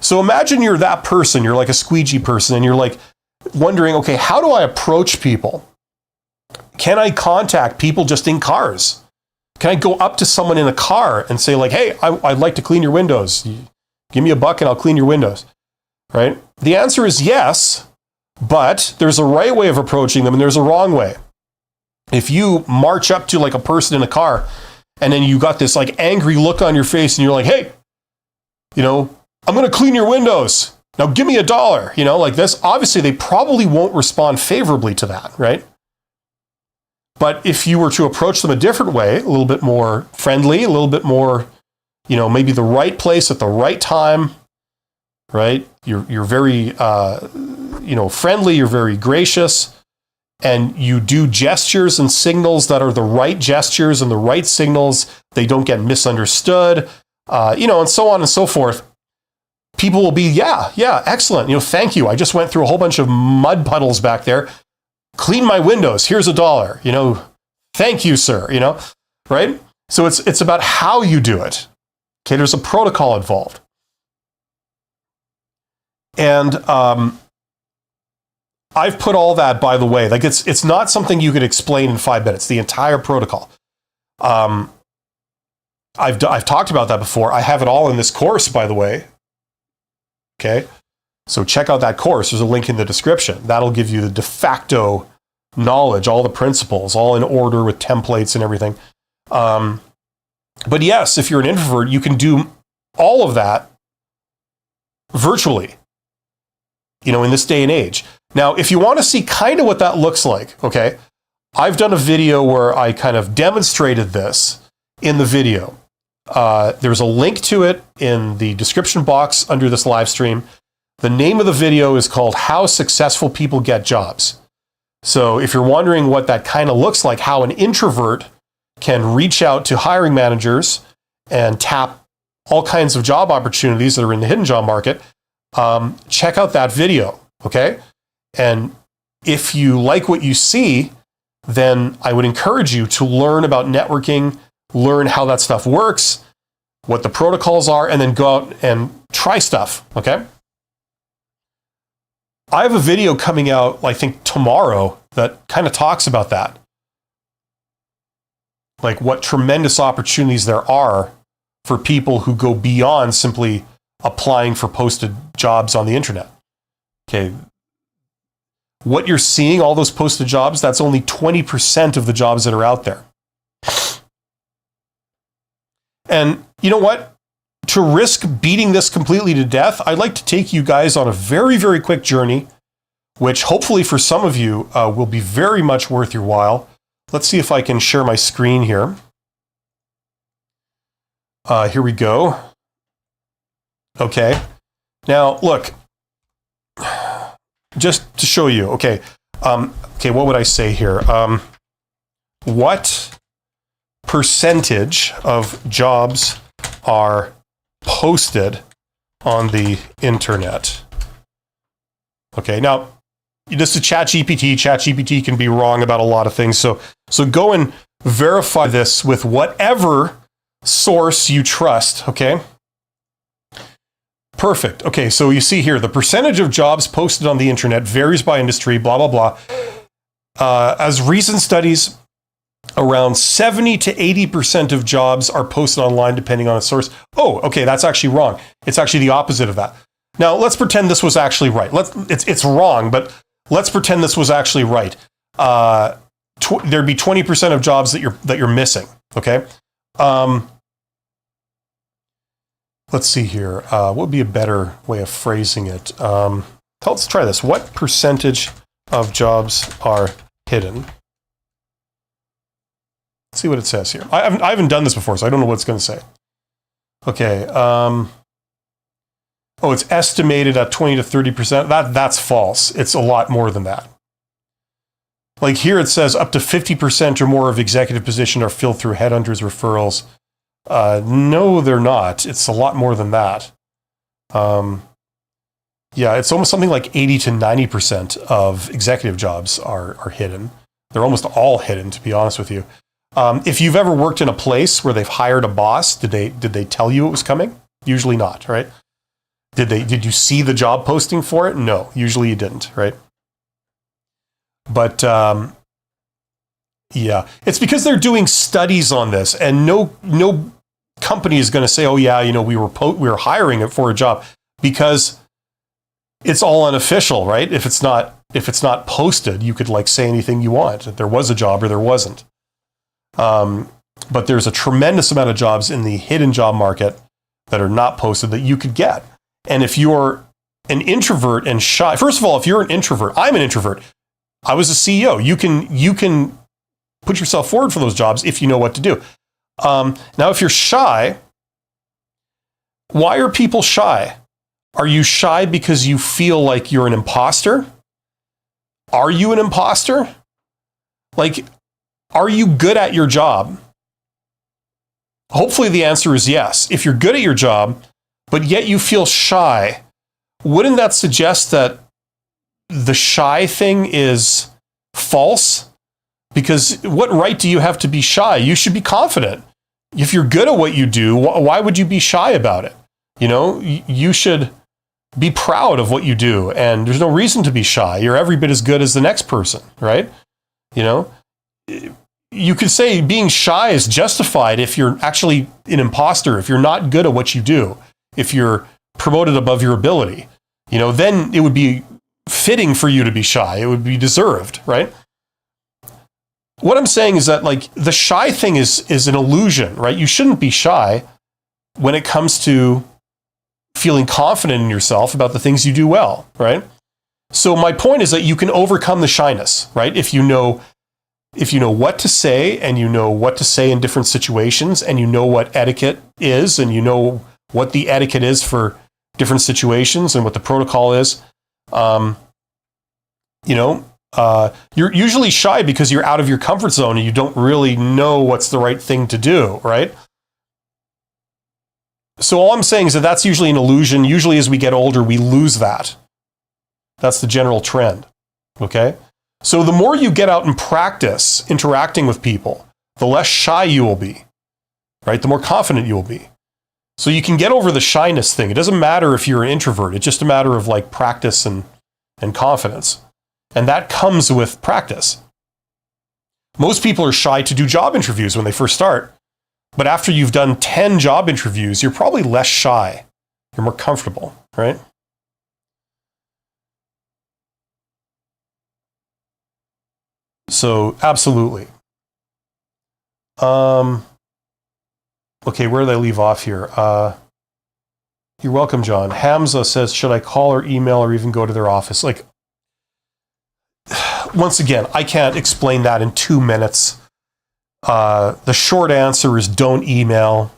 So imagine you're that person, you're like a squeegee person, and you're like wondering, okay, how do I approach people? Can I contact people just in cars? Can I go up to someone in a car and say like, hey, I'd like to clean your windows. Give me $1 and I'll clean your windows, right? The answer is yes, but there's a right way of approaching them and there's a wrong way. If you march up to like a person in a car and then you got this like angry look on your face and you're like, hey, I'm going to clean your windows. Now give me $1, like this. Obviously, they probably won't respond favorably to that, right? But if you were to approach them a different way, a little bit more friendly, a little bit more, maybe the right place at the right time, right? You're very, friendly, you're very gracious, and you do gestures and signals that are the right gestures and the right signals. They don't get misunderstood, and so on and so forth. People will be, yeah, excellent. Thank you. I just went through a whole bunch of mud puddles back there. Clean my windows. Here's $1. Thank you, sir. Right? So it's about how you do it. Okay, there's a protocol involved. And I've put all that, by the way, like it's not something you could explain in 5 minutes, the entire protocol. I've talked about that before. I have it all in this course, by the way. Okay, so check out that course. There's a link in the description. That'll give you the de facto knowledge, all the principles, all in order with templates and everything. But yes, if you're an introvert, you can do all of that virtually, in this day and age. Now, if you want to see kind of what that looks like, okay, I've done a video where I kind of demonstrated this in the video. There's a link to it in the description box under this live stream. The name of the video is called How Successful People Get Jobs. So if you're wondering what that kind of looks like, how an introvert can reach out to hiring managers and tap all kinds of job opportunities that are in the hidden job market, check out that video, okay? And if you like what you see, then I would encourage you to learn about networking, learn how that stuff works, what the protocols are, and then go out and try stuff, okay? I have a video coming out, I think, tomorrow that kind of talks about that. Like what tremendous opportunities there are for people who go beyond simply applying for posted jobs on the internet. Okay. What you're seeing, all those posted jobs, that's only 20% of the jobs that are out there. And you know what? To risk beating this completely to death, I'd like to take you guys on a very, very quick journey, which hopefully for some of you will be very much worth your while. Let's see if I can share my screen here. Here we go. Okay. Now, look, just to show you, okay, what would I say here? What percentage of jobs are posted on the internet? Okay, now, this is ChatGPT. ChatGPT can be wrong about a lot of things, so go and verify this with whatever source you trust, okay? Perfect. Okay, so you see here, the percentage of jobs posted on the internet varies by industry, blah, blah, blah. As recent studies, around 70 to 80% of jobs are posted online depending on a source. Oh, okay, that's actually wrong. It's actually the opposite of that. Now, let's pretend this was actually right. It's wrong, but let's pretend this was actually right. There'd be 20% of jobs that you're missing, okay? Let's see here. What would be a better way of phrasing it? Let's try this. What percentage of jobs are hidden? Let's see what it says here. I haven't done this before, so I don't know what it's going to say. Okay. It's estimated at 20 to 30%. That's false. It's a lot more than that. Like here it says up to 50% or more of executive positions are filled through headhunters, referrals. No, they're not. It's a lot more than that. Yeah, it's almost something like 80 to 90% of executive jobs are hidden. They're almost all hidden, to be honest with you. If you've ever worked in a place where they've hired a boss, did they tell you it was coming? Usually not, right? Did you see the job posting for it? No, usually you didn't, right? But yeah, it's because they're doing studies on this, and no company is going to say, "Oh yeah, we were hiring it for a job," because it's all unofficial, right? If it's not posted, you could say anything you want. That there was a job or there wasn't. But there's a tremendous amount of jobs in the hidden job market that are not posted that you could get. And if you're an introvert and shy, first of all, if you're an introvert, I'm an introvert. I was a CEO. You can put yourself forward for those jobs if you know what to do. Now, if you're shy, why are people shy? Are you shy because you feel like you're an imposter? Are you an imposter? Are you good at your job? Hopefully the answer is yes. If you're good at your job, but yet you feel shy, wouldn't that suggest that the shy thing is false? Because what right do you have to be shy? You should be confident. If you're good at what you do, why would you be shy about it? You should be proud of what you do, and there's no reason to be shy. You're every bit as good as the next person, right? You could say being shy is justified if you're actually an imposter, if you're not good at what you do, if you're promoted above your ability, then it would be fitting for you to be shy. It would be deserved, right? What I'm saying is that the shy thing is an illusion, right? You shouldn't be shy when it comes to feeling confident in yourself about the things you do well, right? So my point is that you can overcome the shyness, right? If you know what to say, and you know what to say in different situations, and you know what etiquette is, and you know what the etiquette is for different situations and what the protocol is, you're usually shy because you're out of your comfort zone and you don't really know what's the right thing to do, right? So all I'm saying is that that's usually an illusion. Usually as we get older, we lose that. That's the general trend, okay? So the more you get out and practice interacting with people, the less shy you will be, right? The more confident you will be. So you can get over the shyness thing. It doesn't matter if you're an introvert. It's just a matter of practice and confidence. And that comes with practice. Most people are shy to do job interviews when they first start. But after you've done 10 job interviews, you're probably less shy. You're more comfortable, right? So, absolutely. Okay, where did I leave off here? You're welcome, John. Hamza says, should I call or email or even go to their office? Once again, I can't explain that in 2 minutes. The short answer is don't email.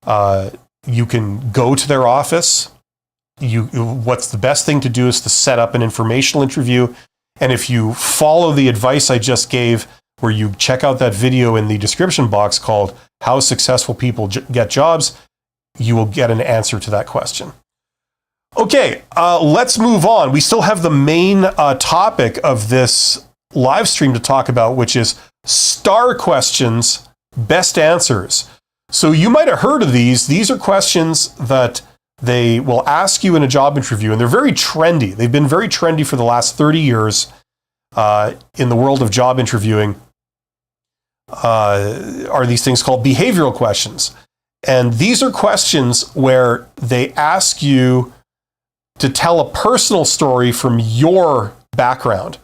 You can go to their office. What's the best thing to do is to set up an informational interview. And if you follow the advice I just gave, where you check out that video in the description box called How Successful People Get Jobs, you will get an answer to that question. Okay, let's move on. We still have the main topic of this live stream to talk about, which is STAR questions, best answers. So you might have heard of these. These are questions that they will ask you in a job interview, and they're very trendy. They've been very trendy for the last 30 years in the world of job interviewing. Are these things called behavioral questions. And these are questions where they ask you to tell a personal story from your background.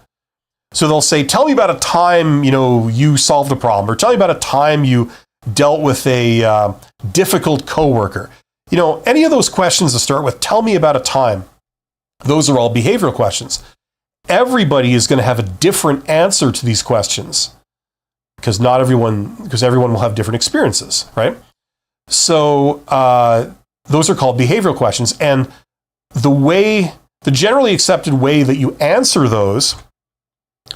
So they'll say, tell me about a time, you solved a problem, or tell me about a time you dealt with a difficult coworker. Any of those questions to start with, tell me about a time. Those are all behavioral questions. Everybody is going to have a different answer to these questions because everyone will have different experiences, right? So those are called behavioral questions. And the generally accepted way that you answer those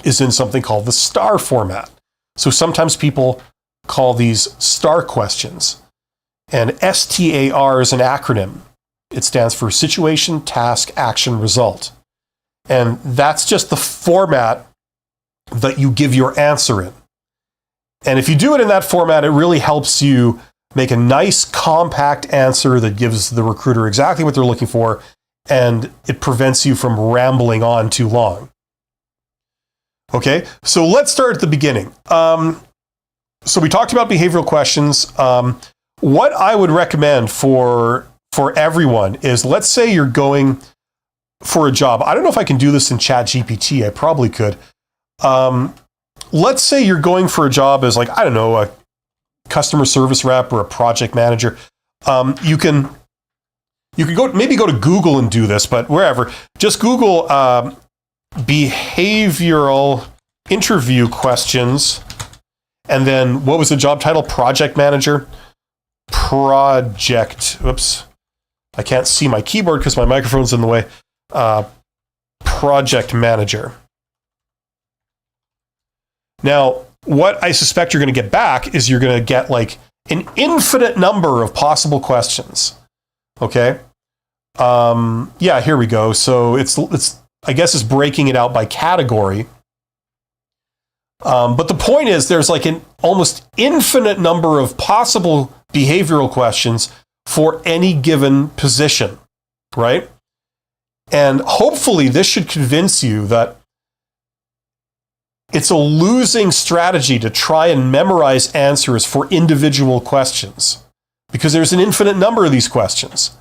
is in something called the STAR format. So sometimes people call these STAR questions. And STAR is an acronym. It stands for Situation, Task, Action, Result. And that's just the format that you give your answer in. And if you do it in that format, it really helps you make a nice, compact answer that gives the recruiter exactly what they're looking for, and it prevents you from rambling on too long. Okay, so let's start at the beginning. So we talked about behavioral questions. What I would recommend for everyone is, let's say you're going for a job. I don't know if I can do this in ChatGPT. I probably could. Let's say you're going for a job as, like, I don't know, a customer service rep or a project manager. You can go to Google and do this, but wherever, just Google behavioral interview questions, and then what was the job title? Project manager. Oops, I can't see my keyboard because my microphone's in the way. Project manager. Now, what I suspect you're going to get back is you're going to get like an infinite number of possible questions. Okay. Yeah, here we go. So it's I guess it's breaking it out by category. But the point is, there's like an almost infinite number of possible behavioral questions for any given position, right? And hopefully this should convince you that it's a losing strategy to try and memorize answers for individual questions, because there's an infinite number of these questions,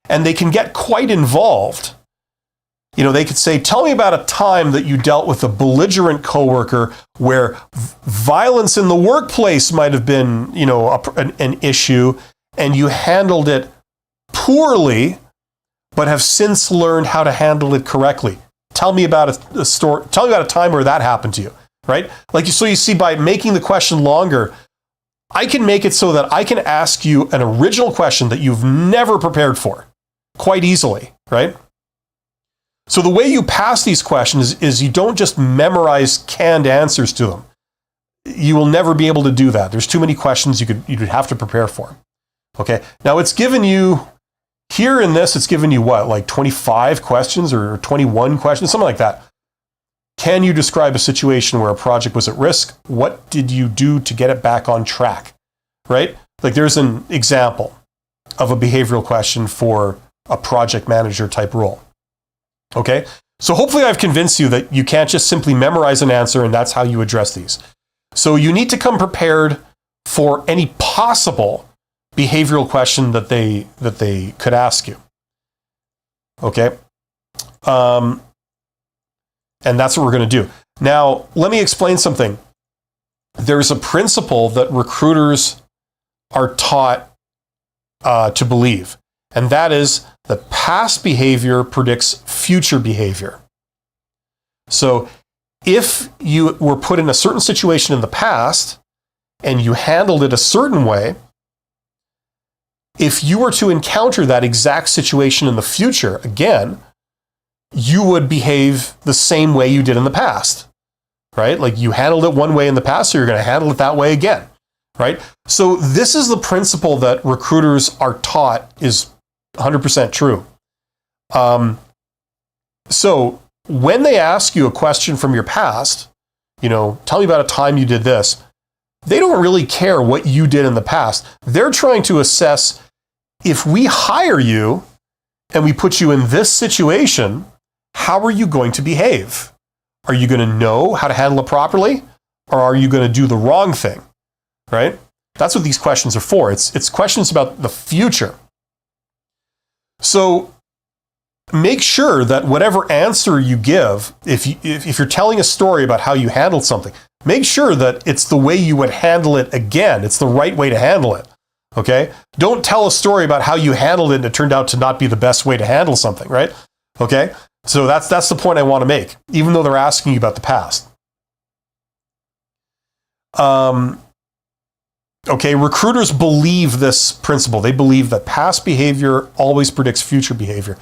and they can get quite involved. You know, they could say, tell me about a time that you dealt with a belligerent coworker where violence in the workplace might have been, you know, an issue, and you handled it poorly, but have since learned how to handle it correctly. Tell me about a story. Tell me about a time where that happened to you, right? So you see, by making the question longer, I can make it so that I can ask you an original question that you've never prepared for quite easily, right? So the way you pass these questions is you don't just memorize canned answers to them. You will never be able to do that. There's too many questions you'd have to prepare for. Okay. Now it's given you, here in this, it's given you what, like 25 questions or 21 questions, something like that. Can you describe a situation where a project was at risk? What did you do to get it back on track? Right? Like, there's an example of a behavioral question for a project manager type role. Okay, so hopefully I've convinced you that you can't just simply memorize an answer and that's how you address these. So you need to come prepared for any possible behavioral question that they could ask you. Okay, and that's what we're going to do. Now, let me explain something. There's a principle that recruiters are taught to believe, and that is that past behavior predicts future behavior. So if you were put in a certain situation in the past and you handled it a certain way, if you were to encounter that exact situation in the future again, you would behave the same way you did in the past, right? Like, you handled it one way in the past, so you're going to handle it that way again, right? So this is the principle that recruiters are taught is 100% true. So when they ask you a question from your past, you know, tell me about a time you did this, they don't really care what you did in the past. They're trying to assess, if we hire you and we put you in this situation, how are you going to behave? Are you going to know how to handle it properly, or are you going to do the wrong thing, right? That's what these questions are for. It's questions about the future. So make sure that whatever answer you give, if you're telling a story about how you handled something, make sure that it's the way you would handle it again. It's the right way to handle it. Okay? Don't tell a story about how you handled it and it turned out to not be the best way to handle something, right? Okay? So that's the point I want to make, even though they're asking you about the past. Okay, recruiters believe this principle. They believe that past behavior always predicts future behavior.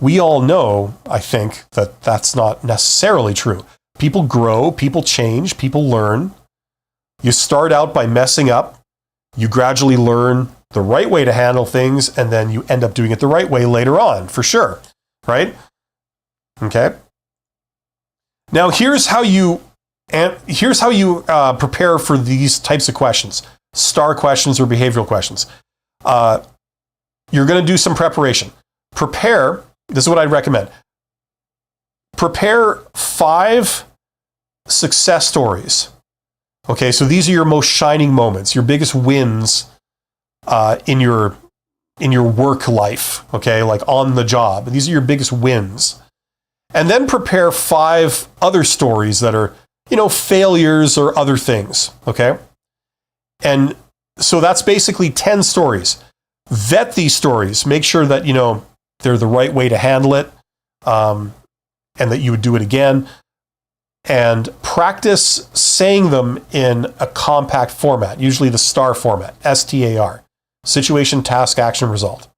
We all know, I think, that that's not necessarily true. People grow, people change, people learn. You start out by messing up. You gradually learn the right way to handle things, and then you end up doing it the right way later on, for sure, right? Okay. Now here's how you prepare for these types of questions, STAR questions or behavioral questions. You're going to do some preparation. Prepare. This is what I'd recommend. Prepare 5 success stories. Okay, so these are your most shining moments, your biggest wins in your work life. Okay, like on the job. These are your biggest wins. And then prepare 5 other stories that are, failures or other things. Okay, and so that's basically 10 stories. Vet these stories. Make sure that they're the right way to handle it, and that you would do it again. And practice saying them in a compact format, usually the STAR format, STAR, situation, task, action, result.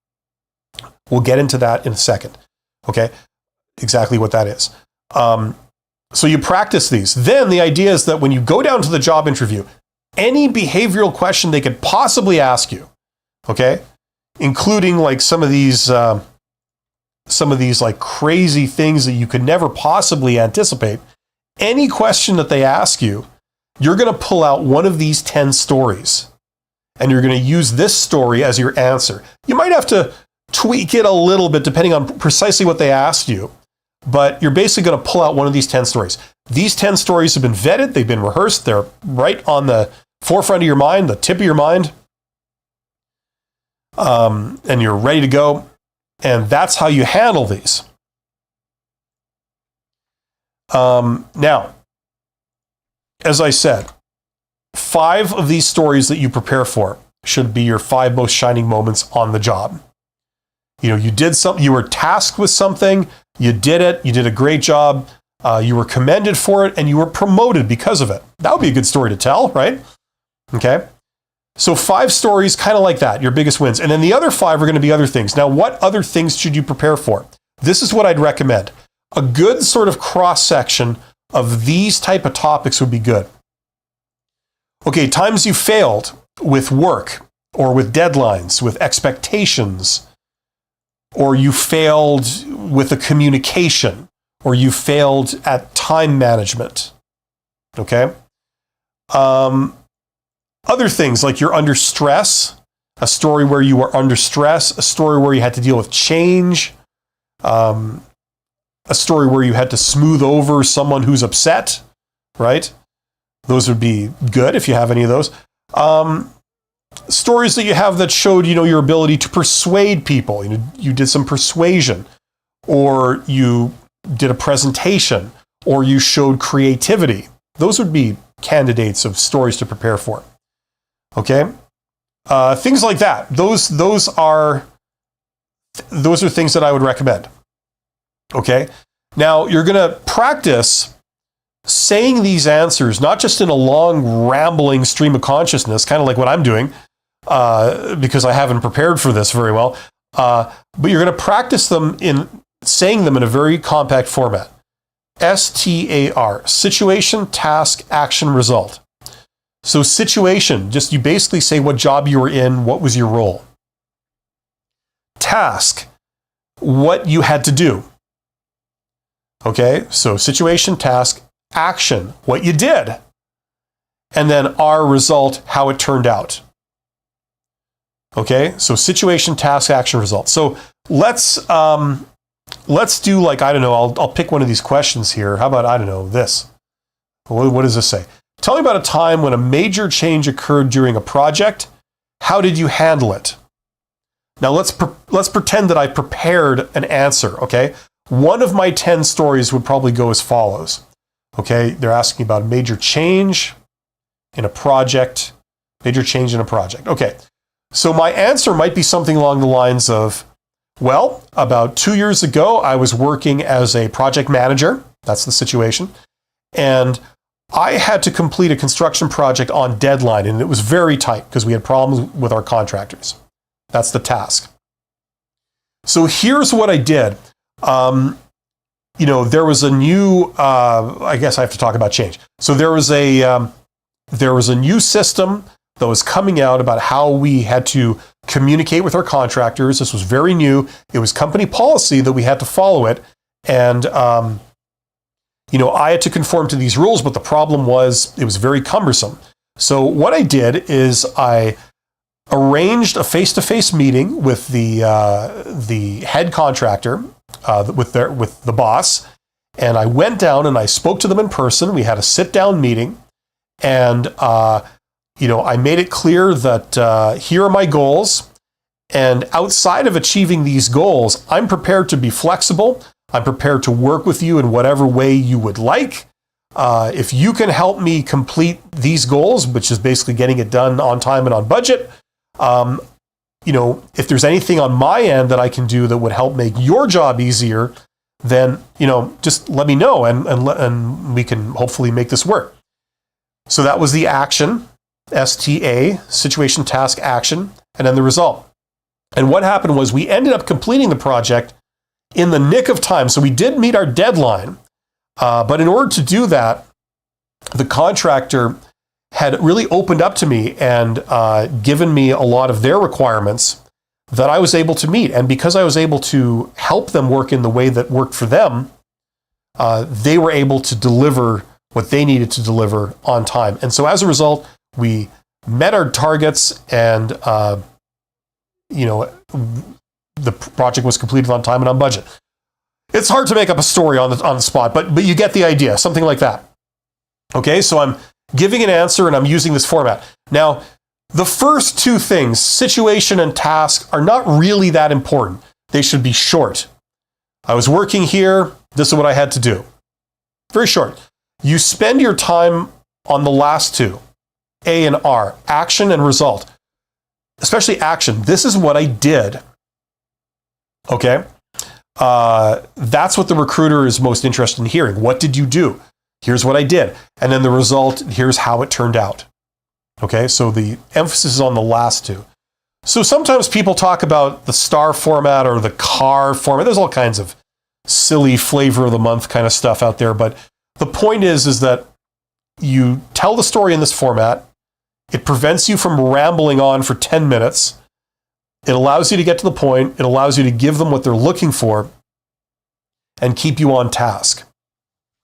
We'll get into that in a second, okay? Exactly what that is. So you practice these. Then the idea is that when you go down to the job interview, any behavioral question they could possibly ask you, okay, including like some of these like crazy things that you could never possibly anticipate. Any question that they ask you, you're going to pull out one of these 10 stories, and you're going to use this story as your answer. You might have to tweak it a little bit depending on precisely what they asked you, but you're basically going to pull out one of these 10 stories. These 10 stories have been vetted, they've been rehearsed, they're right on the forefront of your mind, the tip of your mind, and you're ready to go, and that's how you handle these. Now, as I said, 5 of these stories that you prepare for should be your 5 most shining moments on the job. You did something, you were tasked with something, you did it, you did a great job, you were commended for it, and you were promoted because of it. That would be a good story to tell, right? Okay. So 5 stories kind of like that, your biggest wins. And then the other 5 are going to be other things. Now, what other things should you prepare for? This is what I'd recommend. A good sort of cross-section of these type of topics would be good. Okay, times you failed with work or with deadlines, with expectations, or you failed with a communication, or you failed at time management. Okay? Other things like you're under stress, a story where you were under stress, a story where you had to deal with change, a story where you had to smooth over someone who's upset, right? Those would be good if you have any of those. Stories that you have that showed, your ability to persuade people. You did some persuasion, or you did a presentation, or you showed creativity. Those would be candidates of stories to prepare for. Okay? Things like that. Those are things that I would recommend. Okay? Now, you're going to practice saying these answers, not just in a long, rambling stream of consciousness, kind of like what I'm doing, because I haven't prepared for this very well, but you're going to practice them in saying them in a very compact format. STAR, situation, task, action, result. So situation, just you basically say what job you were in, what was your role. Task, what you had to do. Okay, so situation, task, action, what you did. And then our result, how it turned out. Okay, so situation, task, action, result. So let's do like, I don't know, I'll pick one of these questions here. How about, I don't know, this. What does this say? Tell me about a time when a major change occurred during a project. How did you handle it? Now let's pretend that I prepared an answer, okay? One of my 10 stories would probably go as follows. Okay, they're asking about a major change in a project. Major change in a project. Okay, so my answer might be something along the lines of, well, about 2 years ago, I was working as a project manager. That's the situation. And I had to complete a construction project on deadline, and it was very tight because we had problems with our contractors. That's the task. So here's what I did. There was a new, I guess I have to talk about change. So there was a new system that was coming out about how we had to communicate with our contractors. This was very new. It was company policy that we had to follow it. And, I had to conform to these rules, but the problem was it was very cumbersome. So what I did is I arranged a face-to-face meeting with the head contractor, with the boss, and I went down and I spoke to them in person. We had a sit-down meeting, and I made it clear that here are my goals, and outside of achieving these goals, I'm prepared to be flexible. I'm prepared to work with you in whatever way you would like. If you can help me complete these goals, which is basically getting it done on time and on budget, if there's anything on my end that I can do that would help make your job easier, then, just let me know and we can hopefully make this work. So that was the action, STA, situation, task, action, and then the result. And what happened was we ended up completing the project in the nick of time. So we did meet our deadline, but in order to do that, the contractor had really opened up to me and given me a lot of their requirements that I was able to meet. And because I was able to help them work in the way that worked for them, they were able to deliver what they needed to deliver on time. And so as a result, we met our targets, and the project was completed on time and on budget. It's hard to make up a story on the spot, but you get the idea, something like that. Okay, so I'm giving an answer and I'm using this format. Now, the first two things, situation and task, are not really that important. They should be short. I was working here, this is what I had to do. Very short. You spend your time on the last two, A and R, action and result. Especially action. This is what I did. Okay? That's what the recruiter is most interested in hearing. What did you do? Here's what I did. And then the result, here's how it turned out. Okay, so the emphasis is on the last two. So sometimes people talk about the STAR format or the CAR format. There's all kinds of silly flavor of the month kind of stuff out there. But the point is that you tell the story in this format. It prevents you from rambling on for 10 minutes. It allows you to get to the point. It allows you to give them what they're looking for and keep you on task.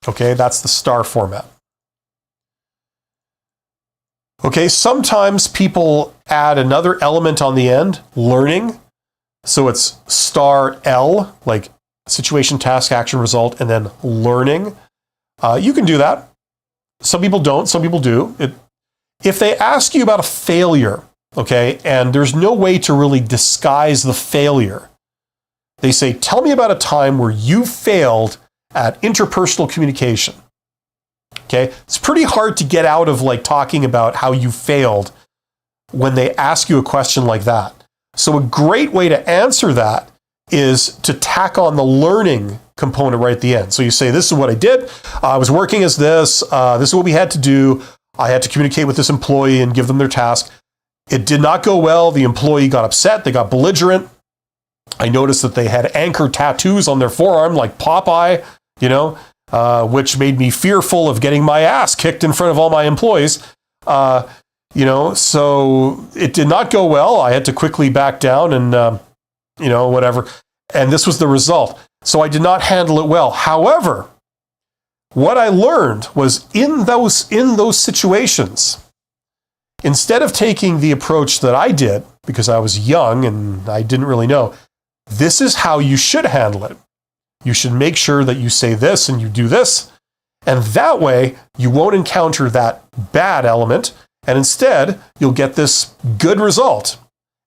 Okay, that's the STAR format. Okay, sometimes people add another element on the end, learning. So it's STAR L, like situation, task, action, result, and then learning. You can do that. Some people don't, some people do. If they ask you about a failure, okay, and there's no way to really disguise the failure, they say, tell me about a time where you failed at interpersonal communication. Okay, it's pretty hard to get out of like talking about how you failed when they ask you a question like that. So a great way to answer that is to tack on the learning component right at the end. So you say, this is what I did. I was working as this. This is what we had to do. I had to communicate with this employee and give them their task. It did not go well. The employee got upset. They got belligerent. I noticed that they had anchor tattoos on their forearm like Popeye, which made me fearful of getting my ass kicked in front of all my employees. So it did not go well. I had to quickly back down and, whatever. And this was the result. So I did not handle it well. However, what I learned was in those situations, instead of taking the approach that I did, because I was young and I didn't really know, this is how you should handle it. You should make sure that you say this and you do this, and that way you won't encounter that bad element, and instead you'll get this good result.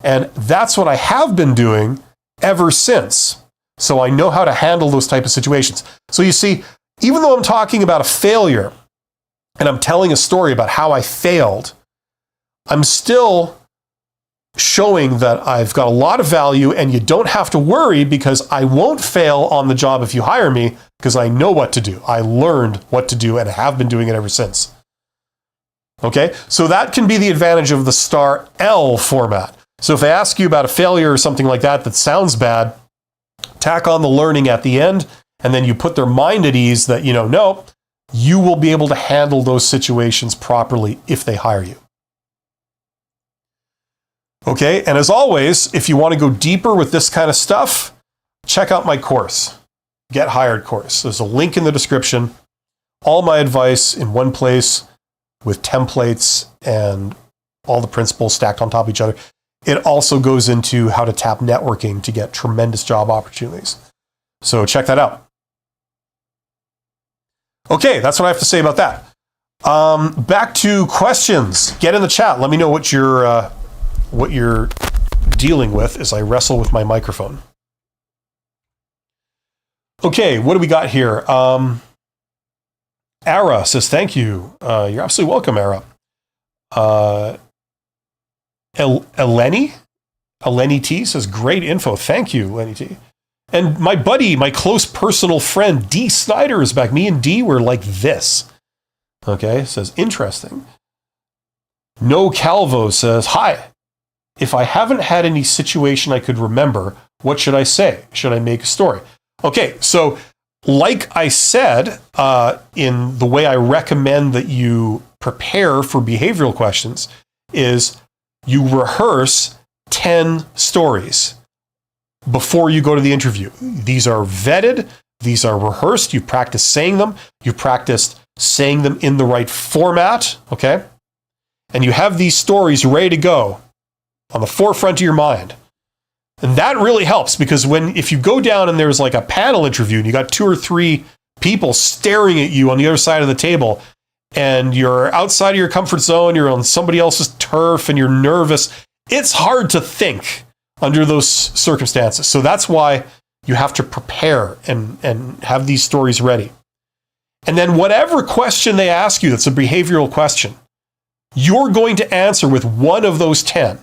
And that's what I have been doing ever since. So I know how to handle those type of situations. So you see, even though I'm talking about a failure and I'm telling a story about how I failed, I'm still showing that I've got a lot of value and you don't have to worry because I won't fail on the job if you hire me because I know what to do. I learned what to do and have been doing it ever since. Okay, so that can be the advantage of the STAR L format. So if they ask you about a failure or something like that that sounds bad, tack on the learning at the end, and then you put their mind at ease that, no, you will be able to handle those situations properly if they hire you. Okay, and as always, if you want to go deeper with this kind of stuff, check out my course, Get Hired course. There's a link in the description. All my advice in one place with templates and all the principles stacked on top of each other. It also goes into how to tap networking to get tremendous job opportunities. So check that out. Okay, that's what I have to say about that. Back to questions. Get in the chat. Let me know what you're dealing with as I wrestle with my microphone. Okay, what do we got here? Ara says, thank you. You're absolutely welcome, Ara. Eleni T says, great info. Thank you, Eleni T. And my buddy, my close personal friend, D. Snyder is back. Me and D were like this. Okay, says, interesting. No Calvo says, hi. If I haven't had any situation I could remember, what should I say? Should I make a story? Okay, so like I said, in the way I recommend that you prepare for behavioral questions is you rehearse 10 stories before you go to the interview. These are vetted. These are rehearsed. You practice saying them. You practiced saying them in the right format, okay? And you have these stories ready to go on the forefront of your mind. And that really helps because if you go down and there's like a panel interview and you got 2 or 3 people staring at you on the other side of the table and you're outside of your comfort zone, you're on somebody else's turf and you're nervous, it's hard to think under those circumstances. So that's why you have to prepare and have these stories ready. And then whatever question they ask you that's a behavioral question, you're going to answer with one of those 10.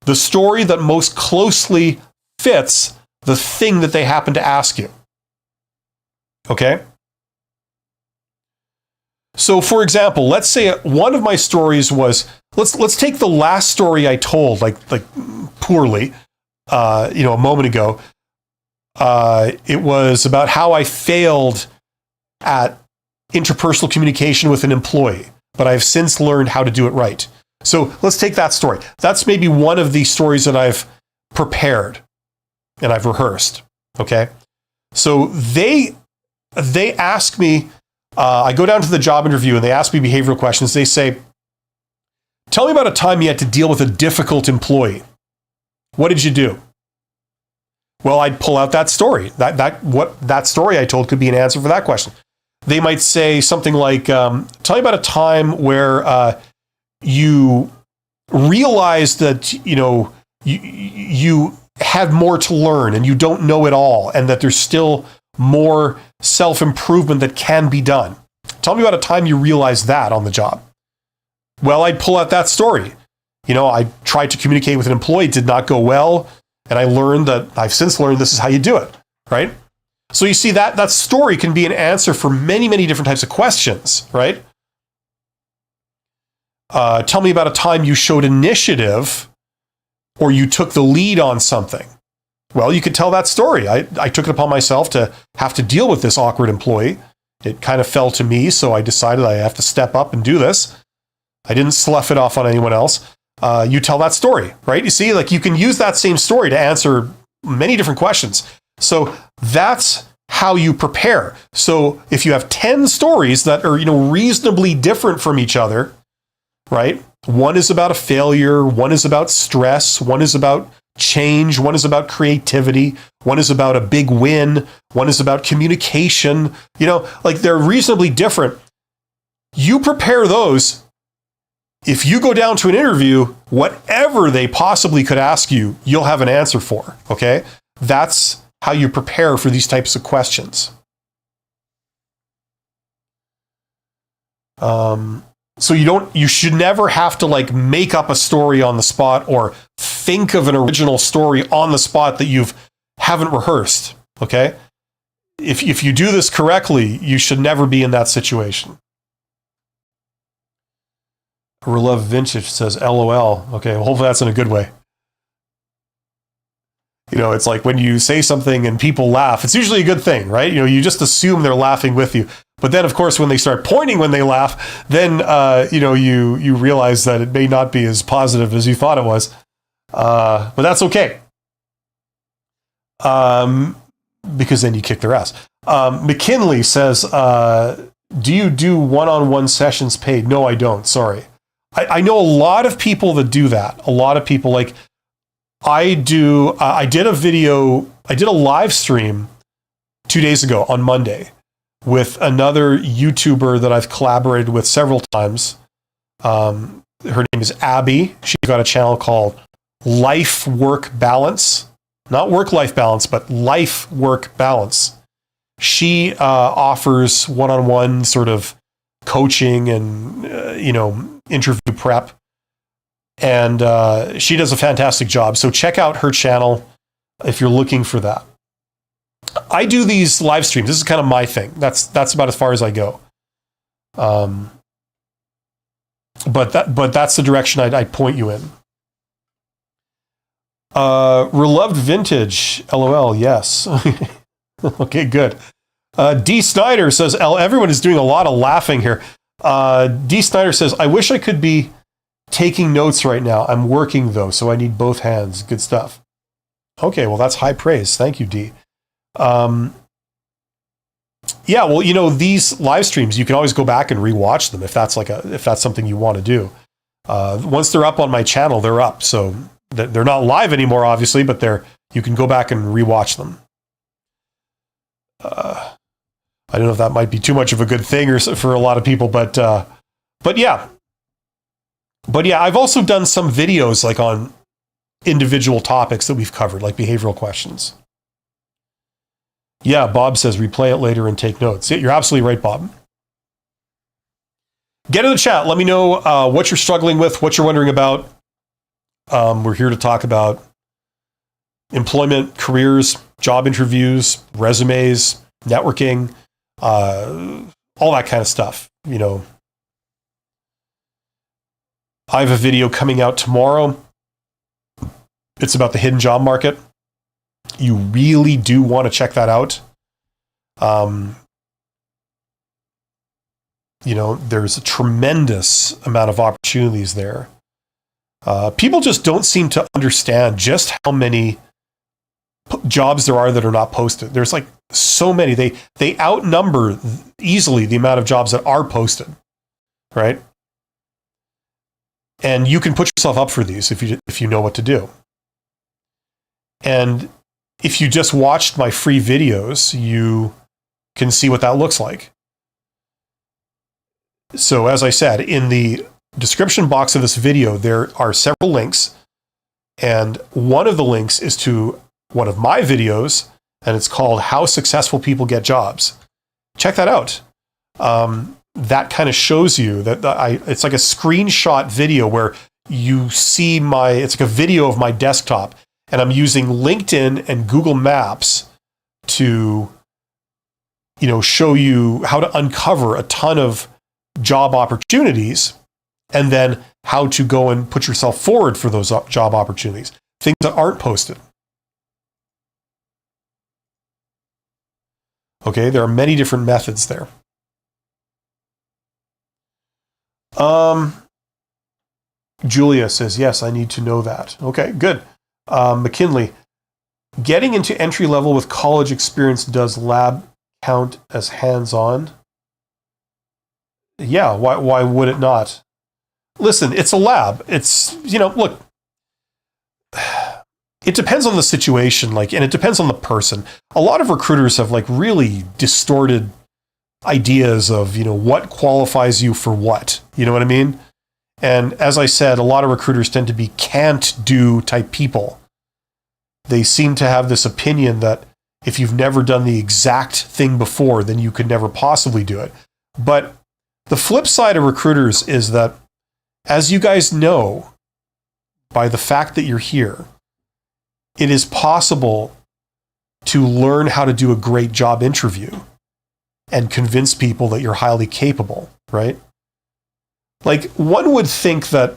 The story that most closely fits the thing that they happen to ask you. Okay? So for example, let's say one of my stories was, let's take the last story I told, like poorly, a moment ago. It was about how I failed at interpersonal communication with an employee, but I've since learned how to do it right. So let's take that story. That's maybe one of the stories that I've prepared and I've rehearsed. Okay. So they ask me, I go down to the job interview and they ask me behavioral questions. They say, tell me about a time you had to deal with a difficult employee. What did you do? Well, I'd pull out that story. That story I told could be an answer for that question. They might say something like, tell me about a time where you realize that you have more to learn and you don't know it all and that there's still more self-improvement that can be done. Tell me about a time you realized that on the job. Well, I'd pull out that story. I tried to communicate with an employee, did not go well, and I've since learned this is how you do it, right? So you see that story can be an answer for many, many different types of questions, right? Tell me about a time you showed initiative or you took the lead on something. Well, you could tell that story. I took it upon myself to have to deal with this awkward employee. It kind of fell to me, so I decided I have to step up and do this. I didn't slough it off on anyone else. You tell that story, right? You see, like you can use that same story to answer many different questions. So that's how you prepare. So if you have 10 stories that are, reasonably different from each other, right? One is about a failure, one is about stress, one is about change, one is about creativity, one is about a big win, one is about communication, they're reasonably different. You prepare those. If you go down to an interview, whatever they possibly could ask you, you'll have an answer for, okay? That's how you prepare for these types of questions. So you should never have to make up a story on the spot or think of an original story on the spot that you haven't rehearsed, okay? If you do this correctly, you should never be in that situation. Relove Vintage says, LOL. Okay, well, hopefully that's in a good way. It's like when you say something and people laugh, it's usually a good thing, right? You just assume they're laughing with you. But then, of course, when they start pointing when they laugh, then, you realize that it may not be as positive as you thought it was. But that's okay. Because then you kick their ass. McKinley says, do you do one-on-one sessions paid? No, I don't. Sorry. I know a lot of people that do that. A lot of people, like, I do. I did a live stream 2 days ago on Monday with another YouTuber that I've collaborated with several times. Her name is Abby. She's got a channel called Life Work Balance. Not work-life balance, but life-work balance. She offers one-on-one sort of coaching and, interview prep. And she does a fantastic job. So check out her channel if you're looking for that. I do these live streams. This is kind of my thing. That's about as far as I go. But that's the direction I'd point you in. Reloved Vintage, LOL, yes. Okay, good. D. Snyder says, everyone is doing a lot of laughing here. D. Snyder says, I wish I could be taking notes right now. I'm working, though, so I need both hands. Good stuff. Okay, well, that's high praise. Thank you, D. Yeah, well, these live streams, you can always go back and rewatch them if that's something you want to do. Once they're up on my channel, they're up. So they're not live anymore, obviously, but you can go back and rewatch them. I don't know if that might be too much of a good thing or for a lot of people, but yeah. But yeah, I've also done some videos like on individual topics that we've covered, like behavioral questions. Yeah, Bob says replay it later and take notes. Yeah, you're absolutely right, Bob. Get in the chat. Let me know what you're struggling with, what you're wondering about. We're here to talk about employment, careers, job interviews, resumes, networking, all that kind of stuff. I have a video coming out tomorrow. It's about the hidden job market. You really do want to check that out. There's a tremendous amount of opportunities there. People just don't seem to understand just how many jobs there are that are not posted. There's like so many. They outnumber easily the amount of jobs that are posted, right? And you can put yourself up for these if you know what to do. And if you just watched my free videos, you can see what that looks like. So as I said, in the description box of this video, there are several links. And one of the links is to one of my videos, and it's called How Successful People Get Jobs. Check that out. That kind of shows you that it's like a screenshot video where you see it's like a video of my desktop, and I'm using LinkedIn and Google Maps to, show you how to uncover a ton of job opportunities, and then how to go and put yourself forward for those job opportunities, things that aren't posted. Okay, there are many different methods there. Julia says, yes, I need to know that. Okay, good. McKinley, getting into entry level with college experience, does lab count as hands-on? Yeah, why would it not? Listen, it's a lab. It's, look, it depends on the situation, and it depends on the person. A lot of recruiters have really distorted ideas of, what qualifies you for what. You know what I mean? And as I said, a lot of recruiters tend to be can't do type people. They seem to have this opinion that if you've never done the exact thing before, then you could never possibly do it. But the flip side of recruiters is that, as you guys know, by the fact that you're here, it is possible to learn how to do a great job interview and convince people that you're highly capable, right? One would think that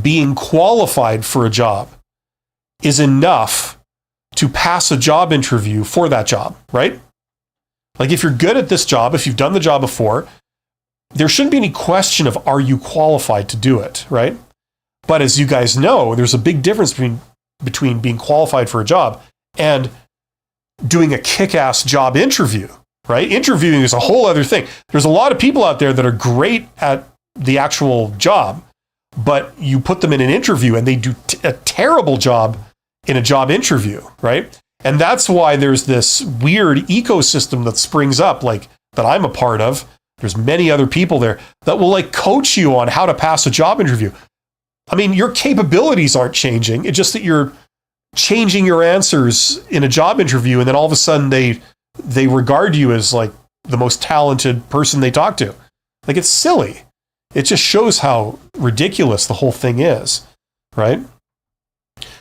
being qualified for a job is enough to pass a job interview for that job, right? If you're good at this job, if you've done the job before, there shouldn't be any question of, are you qualified to do it, right? But as you guys know, there's a big difference between being qualified for a job and doing a kick-ass job interview, right? Interviewing is a whole other thing. There's a lot of people out there that are great at the actual job, but you put them in an interview and they do a terrible job in a job interview, right? And that's why there's this weird ecosystem that springs up, like that I'm a part of. There's many other people there that will like coach you on how to pass a job interview. I mean, your capabilities aren't changing. It's just that you're changing your answers in a job interview, and then all of a sudden they regard you as like the most talented person they talk to. Like, it's silly. It just shows how ridiculous the whole thing is, right?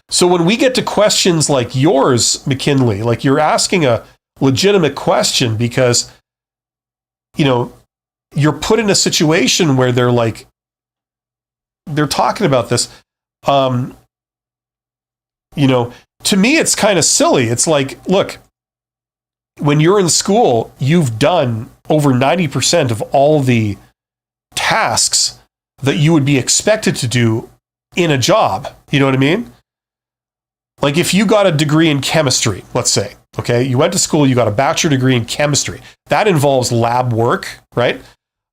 So when we get to questions like yours, McKinley, like you're asking a legitimate question because, you know, you're put in a situation where they're talking about this. You know, to me, it's kind of silly. It's like, look, when you're in school, you've done over 90% of all the tasks that you would be expected to do in a job. You know what I mean? Like if you got a degree in chemistry, let's say, okay, you went to school, you got a bachelor degree in chemistry. That involves lab work, right?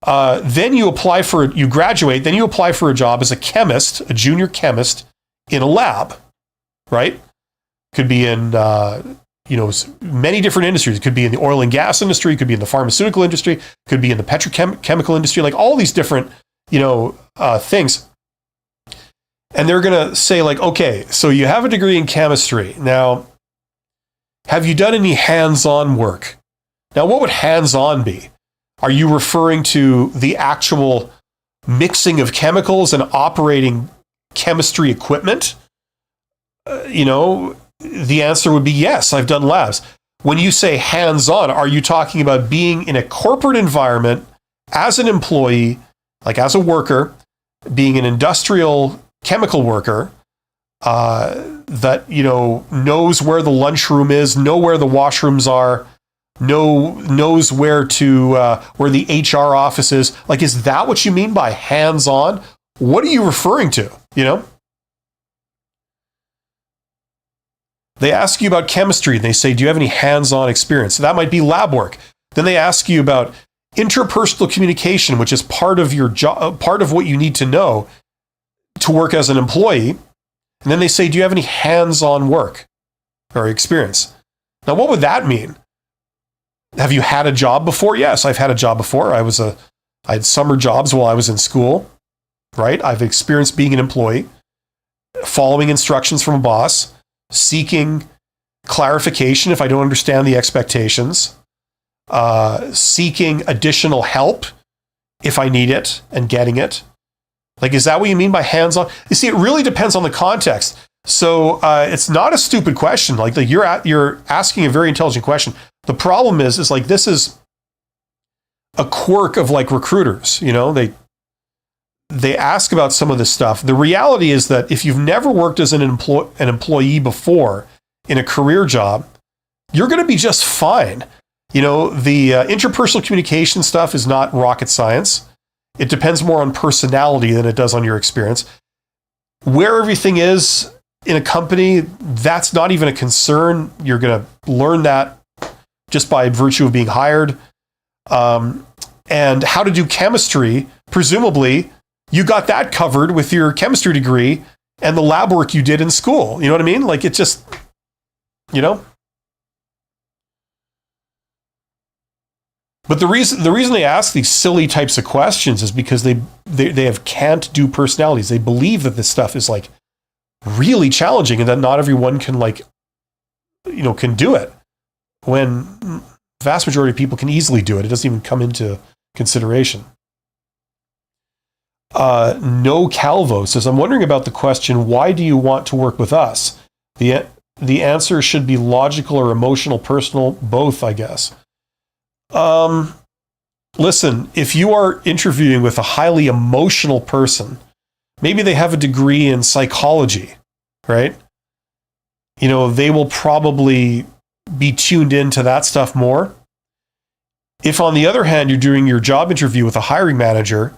Then you graduate, then you apply for a job as a chemist, a junior chemist in a lab, right? Could be in, many different industries. It could be in the oil and gas industry, it could be in the pharmaceutical industry, it could be in the petrochemical industry, like all these different, things. And they're going to say like, okay, so you have a degree in chemistry. Now, have you done any hands-on work? Now, what would hands-on be? Are you referring to the actual mixing of chemicals and operating chemistry equipment? The answer would be yes, I've done labs. When you say hands-on, are you talking about being in a corporate environment as an employee, like as a worker, being an industrial chemical worker that, knows where the lunchroom is, know where the washrooms are, knows where the HR office is? Like, is that what you mean by hands-on? What are you referring to? They ask you about chemistry and they say, do you have any hands-on experience? So that might be lab work. Then they ask you about interpersonal communication, which is part of your job, part of what you need to know to work as an employee. And then they say, do you have any hands-on work or experience? Now, what would that mean? Have you had a job before? Yes, I've had a job before. I had summer jobs while I was in school, right? I've experienced being an employee, following instructions from a boss, seeking clarification if I don't understand the expectations, seeking additional help if I need it and getting it. Like, is that what you mean by hands-on? You see, it really depends on the context. So it's not a stupid question. Like you're asking a very intelligent question. The problem is like this is a quirk of like recruiters. They ask about some of this stuff. The reality is that if you've never worked as an employee before in a career job, you're going to be just fine. The interpersonal communication stuff is not rocket science. It depends more on personality than it does on your experience. Where everything is in a company, that's not even a concern. You're going to learn that just by virtue of being hired. And how to do chemistry, presumably, you got that covered with your chemistry degree and the lab work you did in school. You know what I mean? Like, it just, But the reason they ask these silly types of questions is because they have can't-do personalities. They believe that this stuff is like really challenging and that not everyone can can do it. When the vast majority of people can easily do it, it doesn't even come into consideration. No Calvo says, I'm wondering about the question, why do you want to work with us? The answer should be logical or emotional, personal, both, I guess. Listen, if you are interviewing with a highly emotional person, maybe they have a degree in psychology, right? They will probably be tuned into that stuff more. If on the other hand, you're doing your job interview with a hiring manager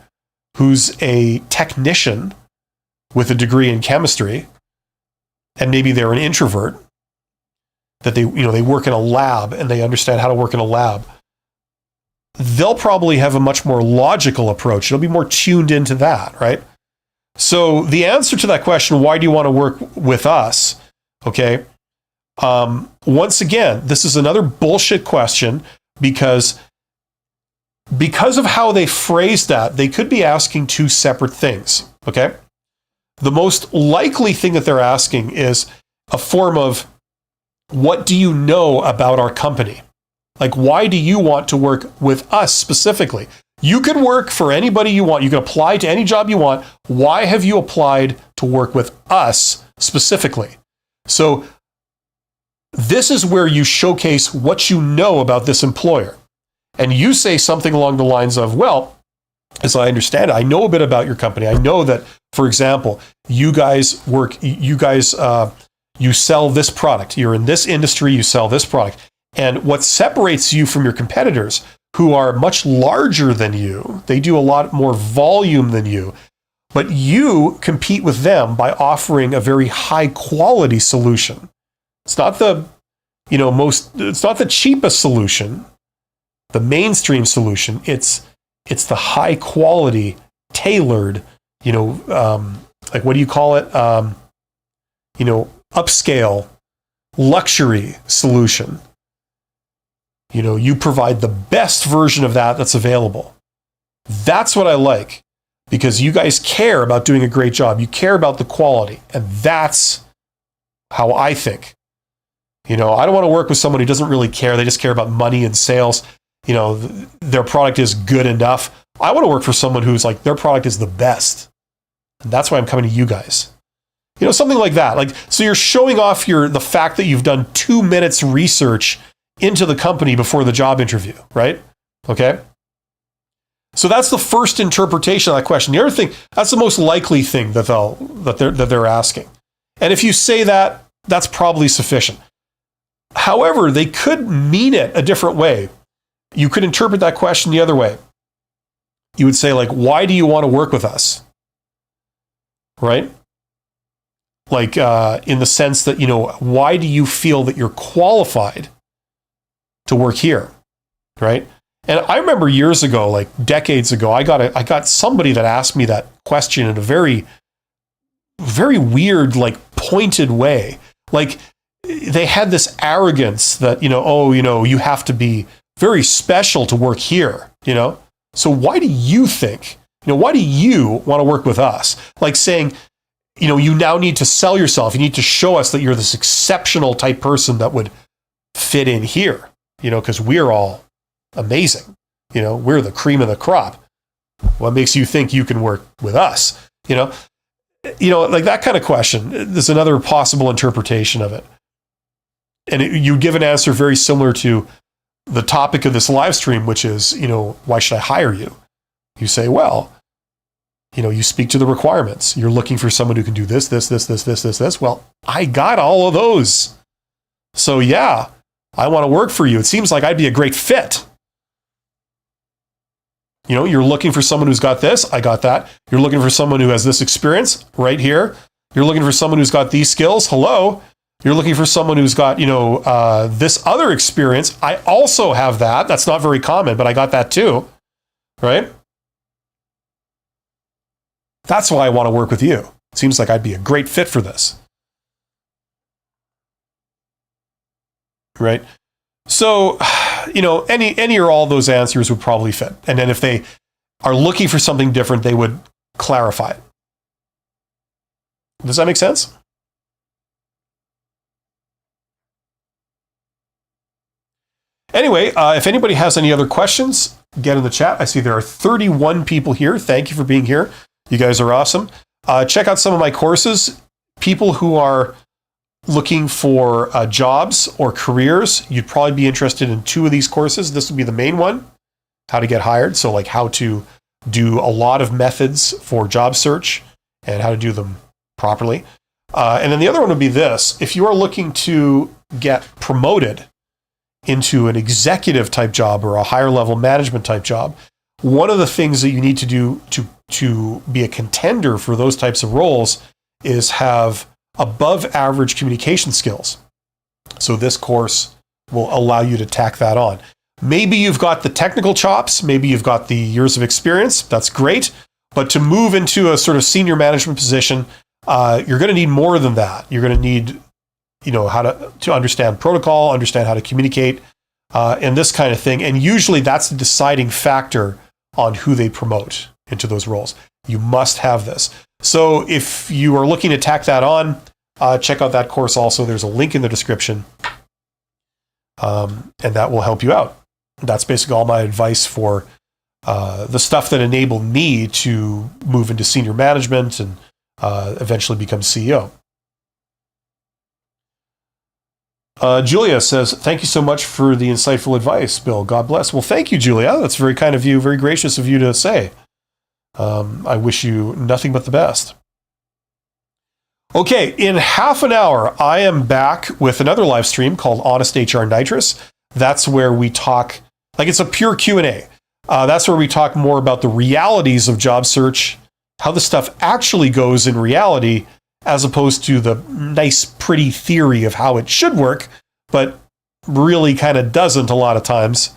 who's a technician, with a degree in chemistry, and maybe they're an introvert, that they work in a lab and they understand how to work in a lab, they'll probably have a much more logical approach. It'll be more tuned into that, right? So the answer to that question, why do you want to work with us? Okay. Once again, this is another bullshit question because of how they phrase that, they could be asking two separate things. Okay. The most likely thing that they're asking is a form of, what do you know about our company? Like, why do you want to work with us specifically? You can work for anybody you want. You can apply to any job you want. Why have you applied to work with us specifically? So this is where you showcase what you know about this employer. And you say something along the lines of, well, as I understand it, I know a bit about your company. I know that, for example, you sell this product. You're in this industry, you sell this product. And what separates you from your competitors, who are much larger than you, they do a lot more volume than you, but you compete with them by offering a very high quality solution. It's not the, it's not the cheapest solution, the mainstream solution. It's the high quality, tailored, like, what do you call it? Upscale, luxury solution. You provide the best version of that that's available. That's what I like, because you guys care about doing a great job. You care about the quality. And that's how I think. I don't want to work with someone who doesn't really care. They just care about money and sales. Their product is good enough. I want to work for someone who's like, their product is the best. And that's why I'm coming to you guys. Something like that. Like, so you're showing off the fact that you've done 2 minutes research into the company before the job interview, right? Okay. So that's the first interpretation of that question. The other thing, that's the most likely thing that they're asking. And if you say that, that's probably sufficient. However, they could mean it a different way. You could interpret that question the other way. You would say, like, why do you want to work with us? Right? Like, in the sense that, why do you feel that you're qualified to work here? Right? And I remember years ago, like decades ago, I got somebody that asked me that question in a very, very weird, like, pointed way. Like, they had this arrogance that, you have to be very special to work here, So why do you think, why do you want to work with us? Like saying, you now need to sell yourself. You need to show us that you're this exceptional type person that would fit in here, because we're all amazing. We're the cream of the crop. What makes you think you can work with us? Like that kind of question. There's another possible interpretation of it. And you give an answer very similar to the topic of this live stream, which is, why should I hire you? You say, well, you speak to the requirements. You're looking for someone who can do this. Well, I got all of those. So yeah, I want to work for you. It seems like I'd be a great fit. You're looking for someone who's got this. I got that. You're looking for someone who has this experience right here. You're looking for someone who's got these skills. Hello. You're looking for someone who's got, this other experience. I also have that. That's not very common, but I got that too. Right? That's why I want to work with you. It seems like I'd be a great fit for this. Right? So, any or all those answers would probably fit. And then if they are looking for something different, they would clarify it. Does that make sense? Anyway, if anybody has any other questions, get in the chat. I see there are 31 people here. Thank you for being here. You guys are awesome. Check out some of my courses. People who are looking for jobs or careers, you'd probably be interested in 2 of these courses. This would be the main one, how to get hired. So like how to do a lot of methods for job search and how to do them properly. And then the other one would be this. If you are looking to get promoted into an executive type job or a higher level management type job, one of the things that you need to do to be a contender for those types of roles is have above average communication skills. So this course will allow you to tack that on. Maybe you've got the technical chops, maybe you've got the years of experience, that's great. But to move into a sort of senior management position, you're going to need more than that. You're going to need, how to understand protocol, understand how to communicate, and this kind of thing. And usually that's the deciding factor on who they promote into those roles. You must have this. So if you are looking to tack that on, check out that course also. There's a link in the description, and that will help you out. That's basically all my advice for the stuff that enabled me to move into senior management and eventually become CEO. Julia says, thank you so much for the insightful advice, Bill. God bless. Well, thank you, Julia. That's very kind of you, very gracious of you to say. I wish you nothing but the best. Okay, in half an hour, I am back with another live stream called Honest HR Nitrous. That's where we talk, it's a pure Q&A. That's where we talk more about the realities of job search, how the stuff actually goes in reality, as opposed to the nice, pretty theory of how it should work, but really kind of doesn't a lot of times.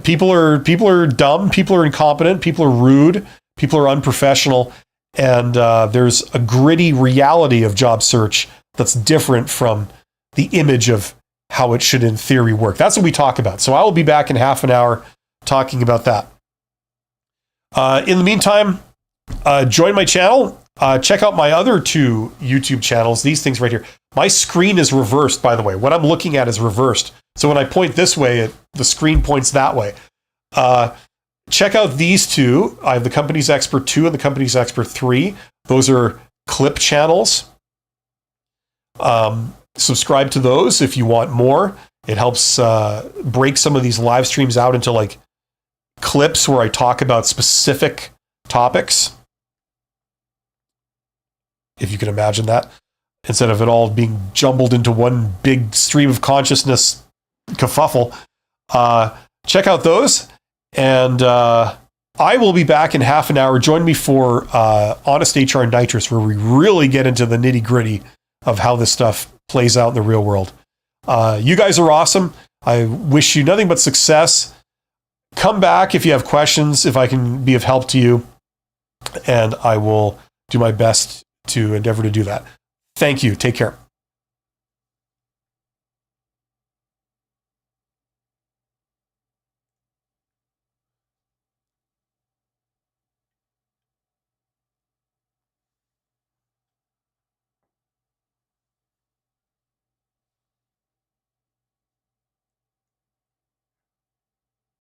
People are dumb, people are incompetent, people are rude, people are unprofessional, and there's a gritty reality of job search that's different from the image of how it should in theory work. That's what we talk about. So I will be back in half an hour talking about that. In the meantime, join my channel. Check out my other 2 YouTube channels, these things right here. My screen is reversed, by the way. What I'm looking at is reversed. So when I point this way, the screen points that way. Check out these 2. I have the Company's Expert 2 and the Company's Expert 3. Those are clip channels. Subscribe to those if you want more. It helps break some of these live streams out into clips where I talk about specific topics, if you can imagine that, instead of it all being jumbled into one big stream of consciousness kerfuffle. Check out those, and I will be back in half an hour. Join me for Honest HR Nitrous, where we really get into the nitty-gritty of how this stuff plays out in the real world. You guys are awesome. I wish you nothing but success. Come back if you have questions, if I can be of help to you, and I will do my best to endeavor to do that. Thank you. Take care.